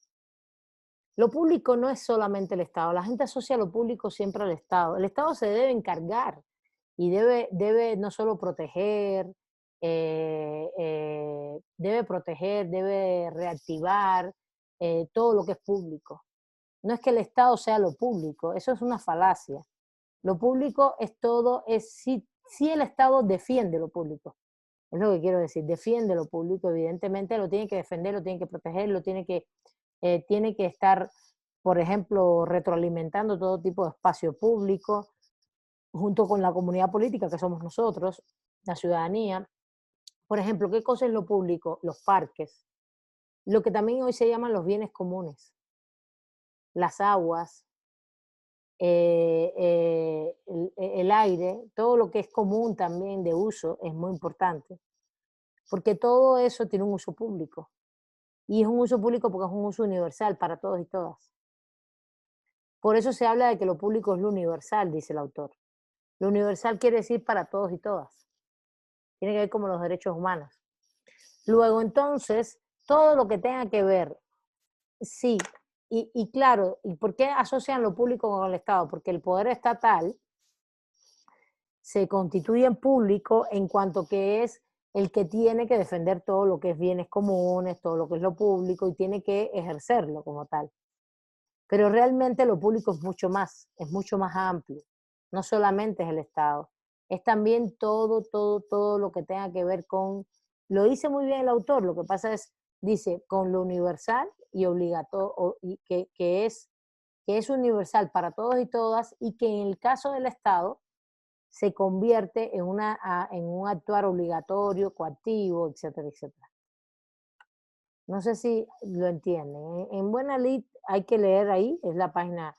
Lo público no es solamente el Estado. La gente asocia lo público siempre al Estado. El Estado se debe encargar y debe no solo proteger, debe reactivar todo lo que es público. No es que el Estado sea lo público, eso es una falacia. Lo público es todo, si el Estado defiende lo público. Es lo que quiero decir, defiende lo público, evidentemente lo tiene que defender, lo tiene que proteger, tiene que estar, por ejemplo, retroalimentando todo tipo de espacio público, junto con la comunidad política que somos nosotros, la ciudadanía. Por ejemplo, ¿qué cosa es lo público? Los parques, lo que también hoy se llaman los bienes comunes, las aguas, el aire, todo lo que es común también de uso es muy importante, porque todo eso tiene un uso público. Y es un uso público porque es un uso universal para todos y todas. Por eso se habla de que lo público es lo universal, dice el autor. Lo universal quiere decir para todos y todas. Tiene que ver como los derechos humanos. Luego, entonces, todo lo que tenga que ver, sí, y claro, ¿y por qué asocian lo público con el Estado? Porque el poder estatal se constituye en público en cuanto que es el que tiene que defender todo lo que es bienes comunes, todo lo que es lo público, y tiene que ejercerlo como tal. Pero realmente lo público es mucho más amplio. No solamente es el Estado, es también todo lo que tenga que ver con, lo dice muy bien el autor, lo que pasa es, dice, con lo universal y obligatorio, y que es universal para todos y todas, y que en el caso del Estado se convierte en un actuar obligatorio, coactivo, etcétera, etcétera. No sé si lo entienden. En Buena Lid hay que leer ahí, es las páginas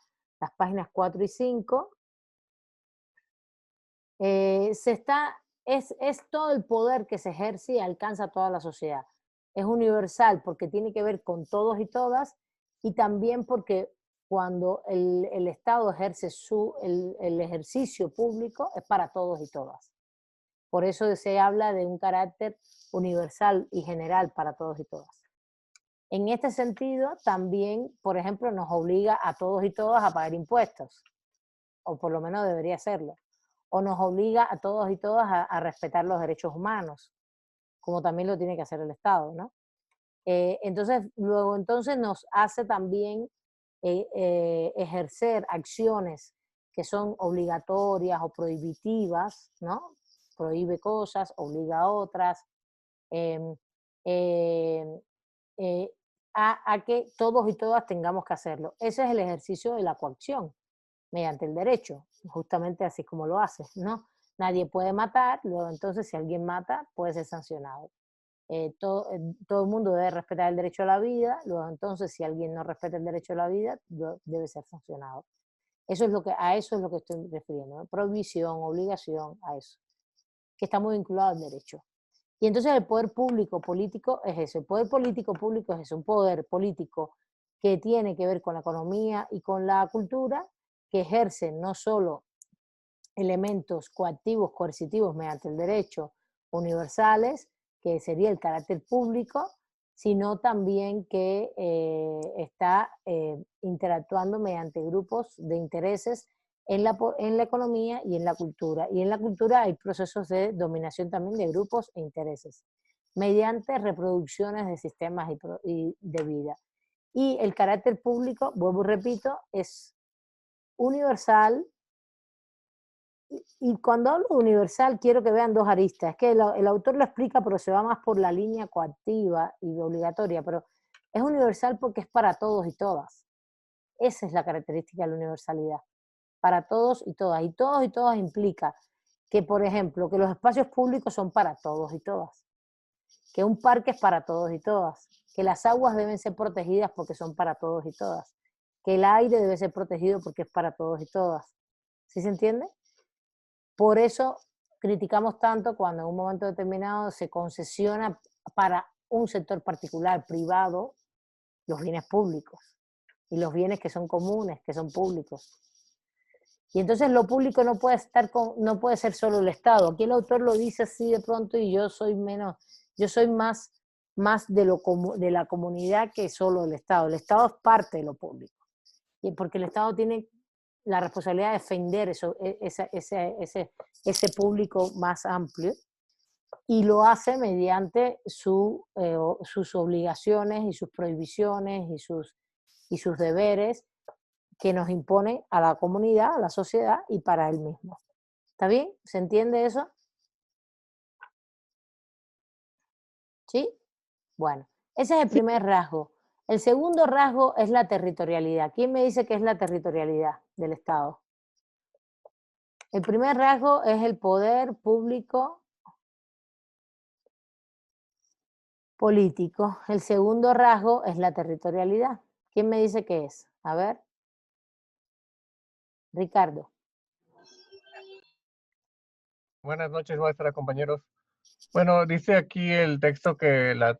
4 y 5. Es todo el poder que se ejerce y alcanza a toda la sociedad. Es universal porque tiene que ver con todos y todas, y también porque cuando el Estado ejerce el ejercicio público es para todos y todas. Por eso se habla de un carácter universal y general para todos y todas. En este sentido, también, por ejemplo, nos obliga a todos y todas a pagar impuestos, o por lo menos debería hacerlo. O nos obliga a todos y todas a respetar los derechos humanos, como también lo tiene que hacer el Estado, ¿no? Entonces nos hace también ejercer acciones que son obligatorias o prohibitivas, ¿no? Prohíbe cosas, obliga a otras, eh, eh, eh, a que todos y todas tengamos que hacerlo. Ese es el ejercicio de la coacción, mediante el derecho, justamente así como lo hace, ¿no? Nadie puede matar, luego entonces si alguien mata puede ser sancionado. Todo el mundo debe respetar el derecho a la vida, luego entonces si alguien no respeta el derecho a la vida, debe ser sancionado. A eso es lo que estoy refiriendo, ¿no? Prohibición, obligación, a eso, que está muy vinculado al derecho. Y entonces el poder público político es eso, el poder político público es eso, un poder político que tiene que ver con la economía y con la cultura, que ejerce no solo elementos coactivos, coercitivos mediante el derecho universales, que sería el carácter público, sino también que está interactuando mediante grupos de intereses en la economía y en la cultura. Y en la cultura hay procesos de dominación también de grupos e intereses, mediante reproducciones de sistemas y de vida. Y el carácter público, vuelvo y repito, es universal. Y cuando hablo de universal, quiero que vean dos aristas. Es que el autor lo explica, pero se va más por la línea coactiva y obligatoria, pero es universal porque es para todos y todas. Esa es la característica de la universalidad. Para todos y todas. Y todos y todas implica que, por ejemplo, que los espacios públicos son para todos y todas. Que un parque es para todos y todas. Que las aguas deben ser protegidas porque son para todos y todas. Que el aire debe ser protegido porque es para todos y todas. ¿Sí se entiende? Por eso criticamos tanto cuando en un momento determinado se concesiona para un sector particular, privado, los bienes públicos y los bienes que son comunes, que son públicos. Y entonces lo público no puede ser solo el Estado. Aquí el autor lo dice así de pronto y yo soy más de la comunidad que solo el Estado. El Estado es parte de lo público. Y porque el Estado tiene la responsabilidad de defender ese público más amplio, y lo hace mediante sus obligaciones y sus prohibiciones y sus deberes que nos impone a la comunidad, a la sociedad y para él mismo. ¿Está bien? ¿Se entiende eso? ¿Sí? Bueno, ese es el primer rasgo. El segundo rasgo es la territorialidad. ¿Quién me dice qué es la territorialidad del Estado? El primer rasgo es el poder público político. El segundo rasgo es la territorialidad. ¿Quién me dice qué es? A ver. Ricardo. Buenas noches, maestra, compañeros. Bueno, dice aquí el texto que la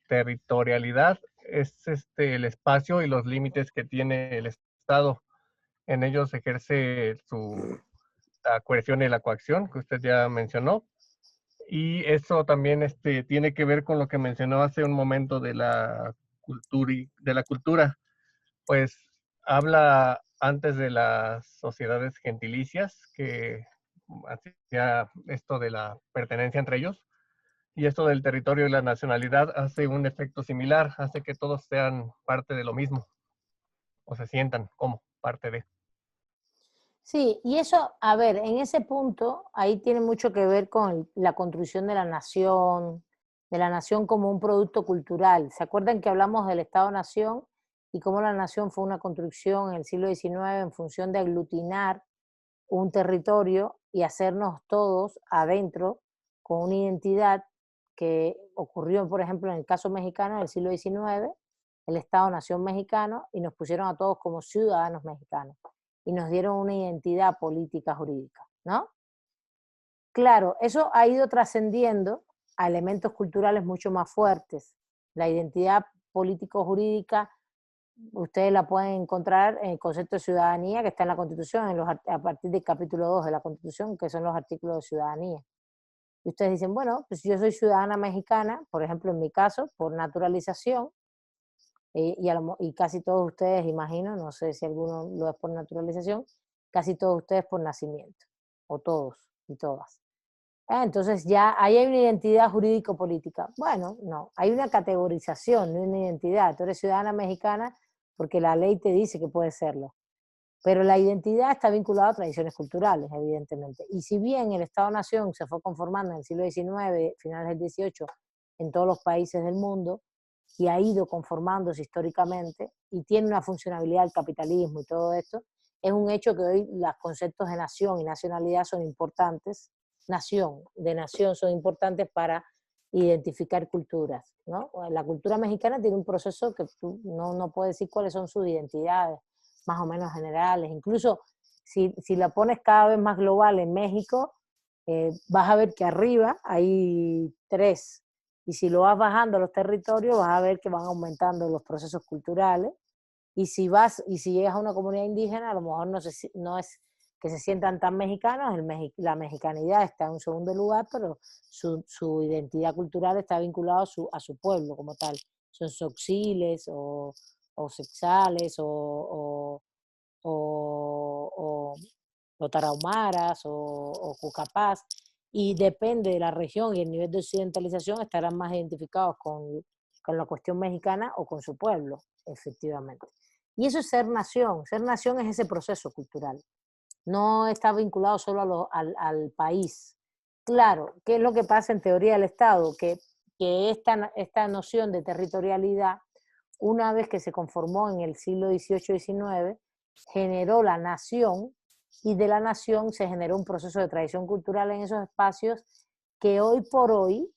territorialidad es el espacio y los límites que tiene el Estado En ellos se ejerce la coerción y la coacción, que usted ya mencionó. Y eso también tiene que ver con lo que mencionó hace un momento de la cultura. Pues habla antes de las sociedades gentilicias, que hacía esto de la pertenencia entre ellos, y esto del territorio y la nacionalidad hace un efecto similar, hace que todos sean parte de lo mismo, o se sientan como parte de. Sí, y eso, a ver, en ese punto, ahí tiene mucho que ver con la construcción de la nación como un producto cultural. ¿Se acuerdan que hablamos del Estado-Nación y cómo la nación fue una construcción en el siglo XIX en función de aglutinar un territorio y hacernos todos adentro con una identidad que ocurrió, por ejemplo, en el caso mexicano del siglo XIX, el Estado-Nación mexicano, y nos pusieron a todos como ciudadanos mexicanos y nos dieron una identidad política jurídica, ¿no? Claro, eso ha ido trascendiendo a elementos culturales mucho más fuertes. La identidad político-jurídica, ustedes la pueden encontrar en el concepto de ciudadanía que está en la Constitución, a partir del capítulo 2 de la Constitución, que son los artículos de ciudadanía. Y ustedes dicen, bueno, pues yo soy ciudadana mexicana, por ejemplo, en mi caso, por naturalización, y casi todos ustedes, imagino, no sé si alguno lo es por naturalización, casi todos ustedes por nacimiento, o todos y todas. Entonces ya ahí hay una identidad jurídico-política. Bueno, no, hay una categorización, no una identidad. Tú eres ciudadana mexicana porque la ley te dice que puedes serlo. Pero la identidad está vinculada a tradiciones culturales, evidentemente. Y si bien el Estado-Nación se fue conformando en el siglo XIX, finales del XVIII, en todos los países del mundo, y ha ido conformándose históricamente, y tiene una funcionalidad del capitalismo y todo esto, es un hecho que hoy los conceptos de nación y nacionalidad son importantes, de nación son importantes para identificar culturas, ¿no? La cultura mexicana tiene un proceso que tú no puedes decir cuáles son sus identidades, más o menos generales. Incluso si la pones cada vez más global en México, vas a ver que arriba hay 3. Y si lo vas bajando a los territorios, vas a ver que van aumentando los procesos culturales. Y si llegas a una comunidad indígena, a lo mejor no es que se sientan tan mexicanos, la mexicanidad está en un segundo lugar, pero su identidad cultural está vinculada a su pueblo como tal. Son soxiles o sexales o tarahumaras o cucapás, y depende de la región y el nivel de occidentalización estarán más identificados con la cuestión mexicana o con su pueblo, efectivamente. Y eso es ser nación es ese proceso cultural, no está vinculado solo al país. Claro, ¿qué es lo que pasa en teoría del Estado? Que esta noción de territorialidad, una vez que se conformó en el siglo XVIII-XIX, generó la nación, y de la nación se generó un proceso de tradición cultural en esos espacios que hoy por hoy,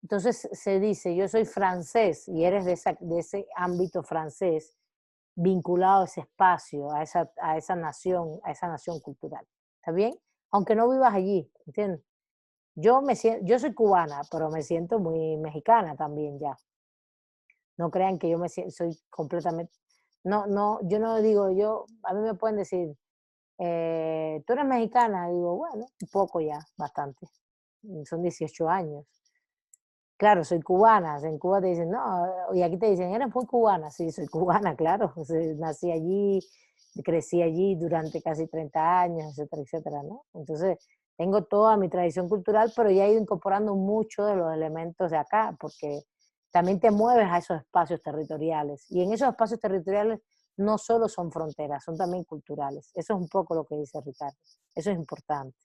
entonces se dice, yo soy francés y eres de ese ámbito francés, vinculado a ese espacio, a esa nación cultural. ¿Está bien? Aunque no vivas allí, ¿entiendes? Yo soy cubana, pero me siento muy mexicana también ya. No crean que soy completamente... No, yo no digo, a mí me pueden decir, tú eres mexicana, digo, bueno, un poco ya, bastante. Son 18 años. Claro, soy cubana. En Cuba te dicen, no, y aquí te dicen, eres muy cubana. Sí, soy cubana, claro. O sea, nací allí, crecí allí durante casi 30 años, etcétera, etcétera, ¿no? Entonces, tengo toda mi tradición cultural, pero ya he ido incorporando mucho de los elementos de acá, porque también te mueves a esos espacios territoriales. Y en esos espacios territoriales no solo son fronteras, son también culturales. Eso es un poco lo que dice Ricardo. Eso es importante.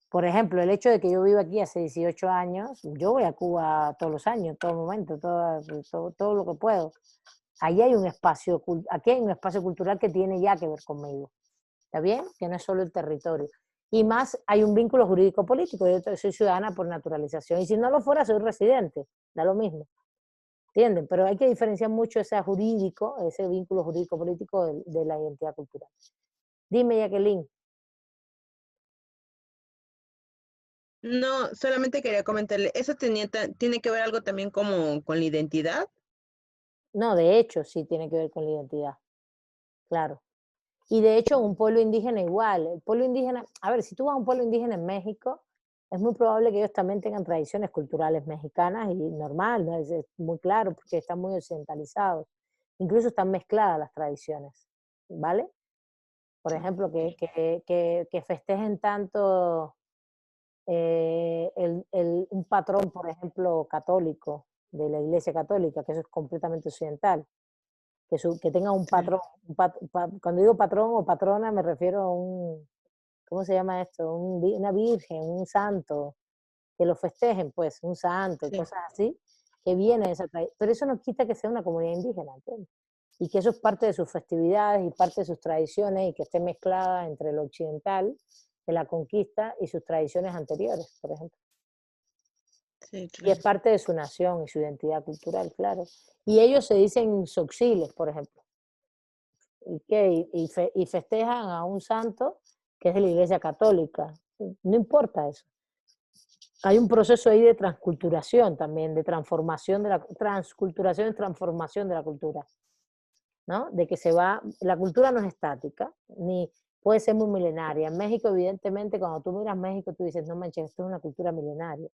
Por ejemplo, el hecho de que yo vivo aquí hace 18 años, yo voy a Cuba todos los años, todo momento, todo lo que puedo. Aquí hay un espacio cultural que tiene ya que ver conmigo. ¿Está bien? Que no es solo el territorio. Y más, hay un vínculo jurídico-político. Yo soy ciudadana por naturalización. Y si no lo fuera, soy residente. Da lo mismo. ¿Entienden? Pero hay que diferenciar mucho ese vínculo jurídico-político de la identidad cultural. Dime, Jacqueline. No, solamente quería comentarle, ¿eso tiene que ver algo también como con la identidad? No, de hecho, sí tiene que ver con la identidad. Claro. Y de hecho, un pueblo indígena igual. El pueblo indígena, a ver, si tú vas a un pueblo indígena en México, es muy probable que ellos también tengan tradiciones culturales mexicanas y normal, ¿no? Es muy claro porque están muy occidentalizados. Incluso están mezcladas las tradiciones, ¿vale? Por ejemplo, que festejen tanto un patrón, por ejemplo, católico, de la Iglesia Católica, que eso es completamente occidental. Que tenga un patrón. Cuando digo patrón o patrona me refiero a un, ¿cómo se llama esto? Una virgen, un santo, que lo festejen, pues, un santo, Sí. cosas así, que viene de esa tradición. Pero eso no quita que sea una comunidad indígena, ¿entiendes? Y que eso es parte de sus festividades y parte de sus tradiciones y que esté mezclada entre lo occidental de la conquista y sus tradiciones anteriores, por ejemplo. Sí, Y es claro. parte de su nación y su identidad cultural, claro. Y ellos se dicen soxiles, por ejemplo. Y festejan a un santo que es de la Iglesia Católica. No importa eso. Hay un proceso ahí de transculturación también, de transformación de la transculturación y transformación de la cultura, ¿no? De que la cultura no es estática, ni puede ser muy milenaria. En México, evidentemente, cuando tú miras México, tú dices, no manches, esto es una cultura milenaria.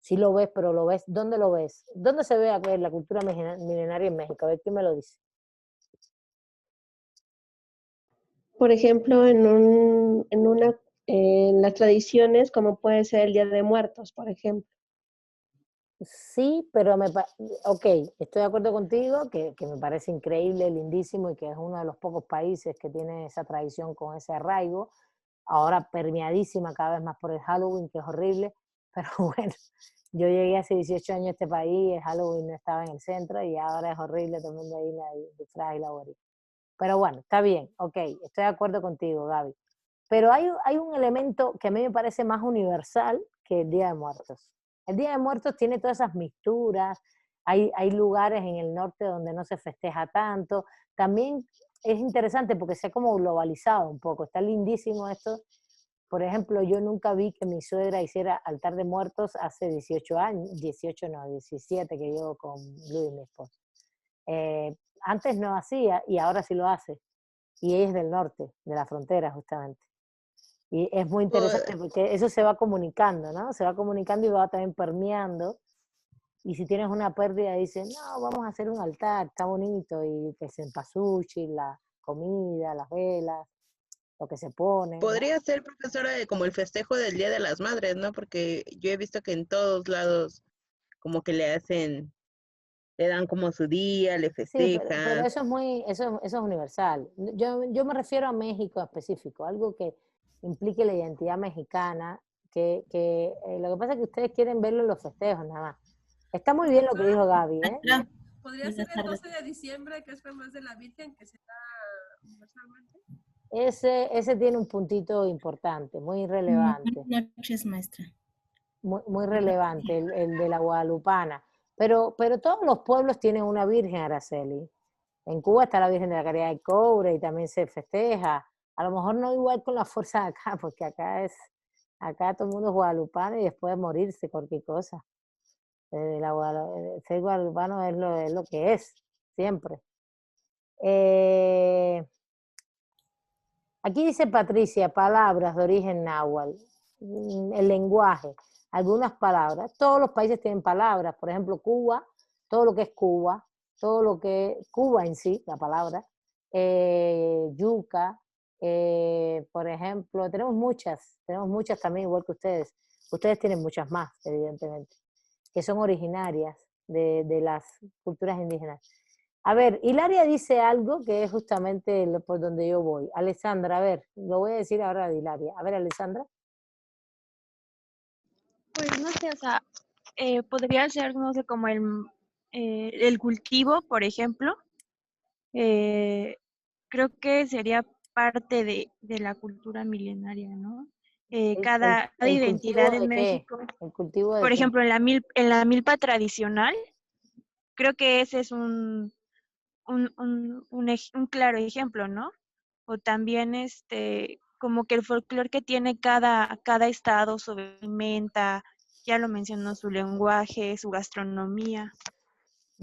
Sí lo ves, pero lo ves, ¿dónde lo ves? ¿Dónde se ve la cultura milenaria en México? A ver, ¿quién me lo dice? Por ejemplo, en las tradiciones, como puede ser el Día de Muertos, por ejemplo. Sí, pero ok, estoy de acuerdo contigo, que me parece increíble, lindísimo, y que es uno de los pocos países que tiene esa tradición con ese arraigo, ahora permeadísima cada vez más por el Halloween, que es horrible, pero bueno, yo llegué hace 18 años a este país, el Halloween no estaba en el centro, y ahora es horrible todo el mundo ahí la disfraz y la gorita. Pero bueno, está bien, ok, estoy de acuerdo contigo, Gaby. Pero hay un elemento que a mí me parece más universal que el Día de Muertos. El Día de Muertos tiene todas esas mixturas, hay lugares en el norte donde no se festeja tanto. También es interesante porque se ha como globalizado un poco, está lindísimo esto. Por ejemplo, yo nunca vi que mi suegra hiciera altar de muertos hace 18 años, 18 no, 17 que llevo con Luis, mi esposo. Antes no hacía y ahora sí lo hace. Y ella es del norte, de la frontera justamente. Y es muy interesante porque eso se va comunicando, ¿no? Se va comunicando y va también permeando. Y si tienes una pérdida, dicen, no, vamos a hacer un altar, está bonito. Y que se empasuchi, la comida, las velas, lo que se pone, ¿no? Podría ser, profesora, como el festejo del Día de las Madres, ¿no? Porque yo he visto que en todos lados como que le dan como su día, le Sí, pero festejan. eso es universal. Yo me refiero a México específico, algo que implique la identidad mexicana, lo que pasa es que ustedes quieren verlo en los festejos, nada más. Está muy bien lo que dijo Gaby, ¿eh? Podría ser el 12 de diciembre, que es cuando es de la Virgen, que se da universalmente. Ese tiene un puntito importante, muy relevante. Buenas noches, maestra. Muy relevante, el de la Guadalupana. Pero todos los pueblos tienen una Virgen, Araceli. En Cuba está la Virgen de la Caridad del Cobre y también se festeja. A lo mejor no igual con la fuerza de acá, porque acá todo el mundo es guadalupano y después de morirse cualquier cosa. Ser guadalupano es lo que es, siempre. Aquí dice Patricia, palabras de origen náhuatl, el lenguaje, algunas palabras. Todos los países tienen palabras, por ejemplo, Cuba, todo lo que es Cuba, todo lo que Cuba en sí, la palabra, yuca, por ejemplo, tenemos muchas también igual que ustedes. Ustedes tienen muchas más, evidentemente, que son originarias de las culturas indígenas. A ver, Hilaria dice algo que es justamente por donde yo voy. Alessandra, a ver, lo voy a decir ahora de Hilaria. A ver, Alessandra. Pues no sé, o sea, podría ser, no sé, como el cultivo, por ejemplo. Creo que sería parte de la cultura milenaria, ¿no? Cada ¿El cultivo identidad en de qué? México, ¿El cultivo de por qué? ejemplo, en la milpa tradicional, creo que ese es un claro ejemplo, ¿no? O también como que el folclore que tiene cada estado, su vestimenta, ya lo mencionó, su lenguaje, su gastronomía.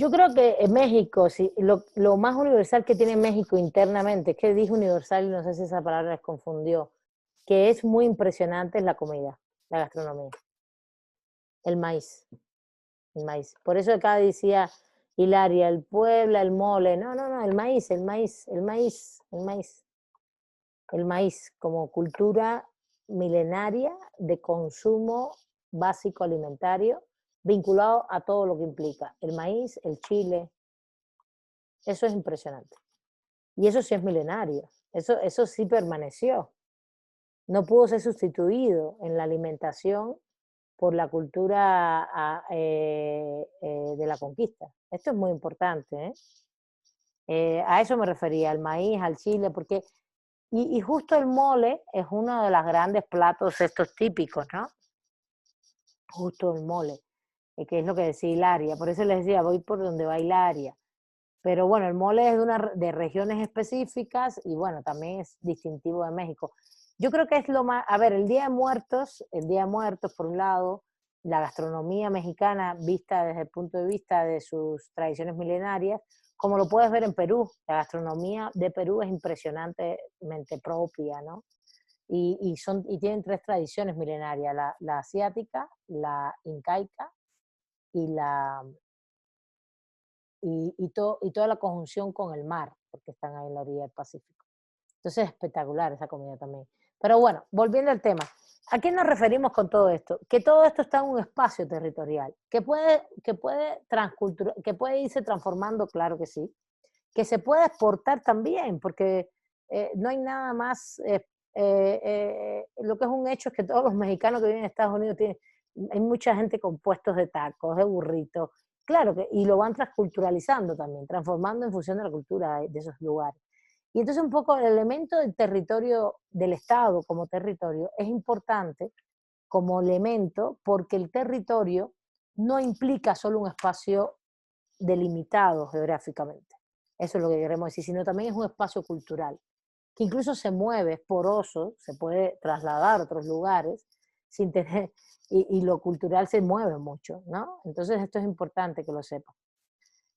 Yo creo que en México, sí, lo más universal que tiene México internamente, es que dije universal y no sé si esa palabra les confundió, que es muy impresionante es la comida, la gastronomía, el maíz, el maíz. Por eso acá decía Hilaria, el Puebla, el mole, no, el maíz, el maíz, el maíz, el maíz. El maíz como cultura milenaria de consumo básico alimentario, vinculado a todo lo que implica el maíz, el chile, eso es impresionante. Y eso sí es milenario, eso sí permaneció. No pudo ser sustituido en la alimentación por la cultura de la conquista. Esto es muy importante, ¿eh? A eso me refería, al maíz, al chile, porque, y justo el mole es uno de los grandes platos estos típicos, ¿no? Justo el mole, que es lo que decía Hilaria, por eso les decía, voy por donde va Hilaria. Pero bueno, el mole es de regiones específicas y bueno, también es distintivo de México. Yo creo que es lo más, a ver, el Día de Muertos por un lado, la gastronomía mexicana vista desde el punto de vista de sus tradiciones milenarias, como lo puedes ver en Perú, la gastronomía de Perú es impresionantemente propia, ¿no? Y tienen tres tradiciones milenarias, la asiática, la incaica y toda la conjunción con el mar, porque están ahí en la orilla del Pacífico. Entonces es espectacular esa comida también. Pero bueno, volviendo al tema, ¿a qué nos referimos con todo esto? Que todo esto está en un espacio territorial, que puede irse transformando, claro que sí, que se puede exportar también, porque no hay nada más, lo que es un hecho es que todos los mexicanos que viven en Estados Unidos hay mucha gente con puestos de tacos, de burritos, claro que, y lo van transculturalizando también, transformando en función de la cultura de esos lugares. Y entonces un poco el elemento del territorio, del Estado como territorio, es importante como elemento porque el territorio no implica solo un espacio delimitado geográficamente. Eso es lo que queremos decir, sino también es un espacio cultural, que incluso se mueve, es poroso, se puede trasladar a otros lugares sin tener, y lo cultural se mueve mucho, ¿no? Entonces esto es importante que lo sepan.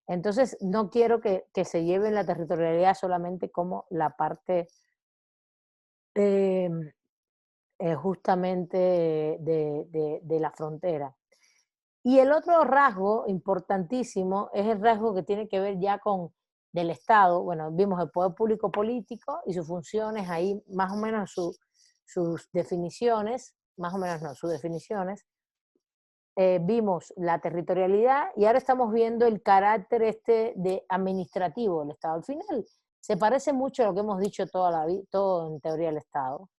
Entonces no quiero que se lleve la territorialidad solamente como la parte justamente de la frontera. Y el otro rasgo importantísimo es el rasgo que tiene que ver ya con del Estado. Bueno, vimos el poder público político y sus funciones, ahí más o menos sus definiciones, más o menos no, sus definiciones. Vimos la territorialidad y ahora estamos viendo el carácter de administrativo del Estado. Al final se parece mucho a lo que hemos dicho toda la vida, todo en teoría del Estado,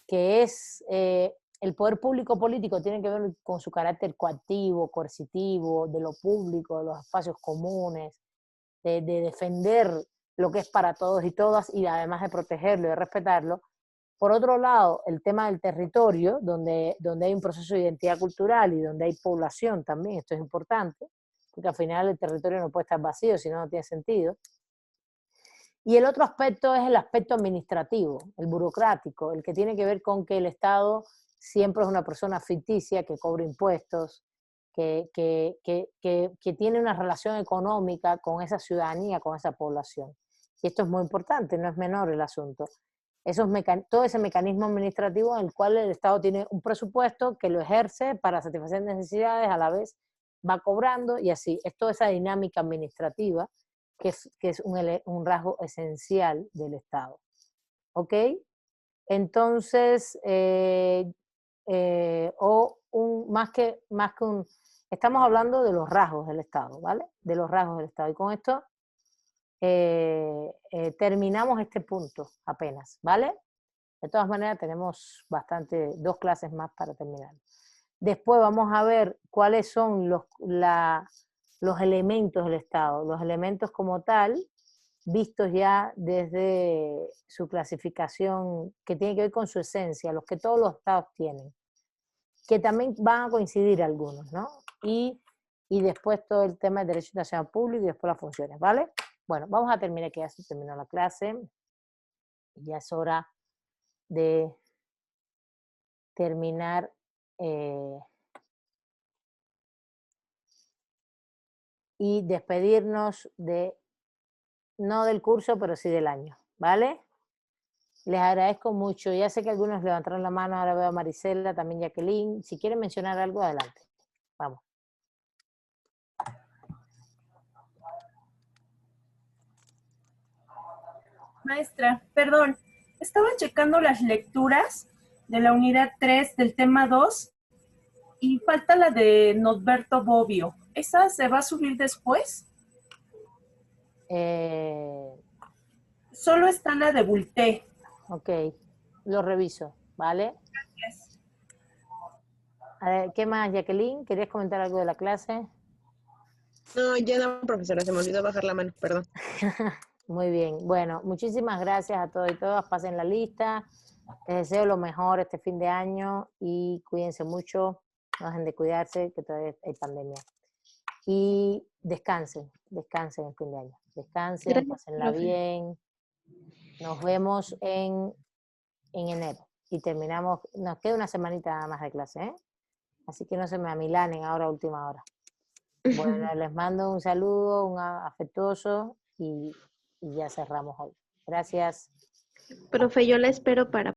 que es el poder público político tiene que ver con su carácter coactivo, coercitivo, de lo público, de los espacios comunes, de defender lo que es para todos y todas y además de protegerlo y de respetarlo. Por otro lado, el tema del territorio, donde hay un proceso de identidad cultural y donde hay población también, esto es importante, porque al final el territorio no puede estar vacío, si no, no tiene sentido. Y el otro aspecto es el aspecto administrativo, el burocrático, el que tiene que ver con que el Estado siempre es una persona ficticia que cobra impuestos, que tiene una relación económica con esa ciudadanía, con esa población. Y esto es muy importante, no es menor el asunto. Todo ese mecanismo administrativo en el cual el Estado tiene un presupuesto que lo ejerce para satisfacer necesidades, a la vez va cobrando y así. Es toda esa dinámica administrativa que es un rasgo esencial del Estado. ¿Ok? Entonces, estamos hablando de los rasgos del Estado, ¿vale? De los rasgos del Estado. Y con esto terminamos este punto apenas, ¿vale? De todas maneras, tenemos dos clases más para terminar. Después vamos a ver cuáles son los elementos del Estado, los elementos como tal, vistos ya desde su clasificación, que tiene que ver con su esencia, los que todos los Estados tienen, que también van a coincidir algunos, ¿no? Y después todo el tema del derecho internacional público y después las funciones, ¿vale? Bueno, vamos a terminar, que ya se terminó la clase, ya es hora de terminar y despedirnos no del curso, pero sí del año, ¿vale? Les agradezco mucho. Ya sé que algunos levantaron la mano, ahora veo a Marisela, también Jacqueline. Si quieren mencionar algo, adelante. Vamos. Maestra, perdón, estaba checando las lecturas de la unidad 3 del tema 2 y falta la de Norberto Bobbio. ¿Esa se va a subir después? Solo está la de Bulté. Ok, lo reviso, ¿vale? Gracias. A ver, ¿qué más, Jacqueline? ¿Querías comentar algo de la clase? No, ya no, profesora, se me olvidó bajar la mano, perdón. Muy bien. Bueno, muchísimas gracias a todos y todas. Pasen la lista. Les deseo lo mejor este fin de año y cuídense mucho. No dejen de cuidarse, que todavía hay pandemia. Y descansen el fin de año. Descansen, Gracias, pásenla profe. bien. Nos vemos en enero. Y terminamos, nos queda una semanita más de clase, ¿eh? Así que no se me amilanen ahora a última hora. Bueno, les mando un saludo, un afectuoso y ya cerramos hoy. Gracias. Profe, yo la espero para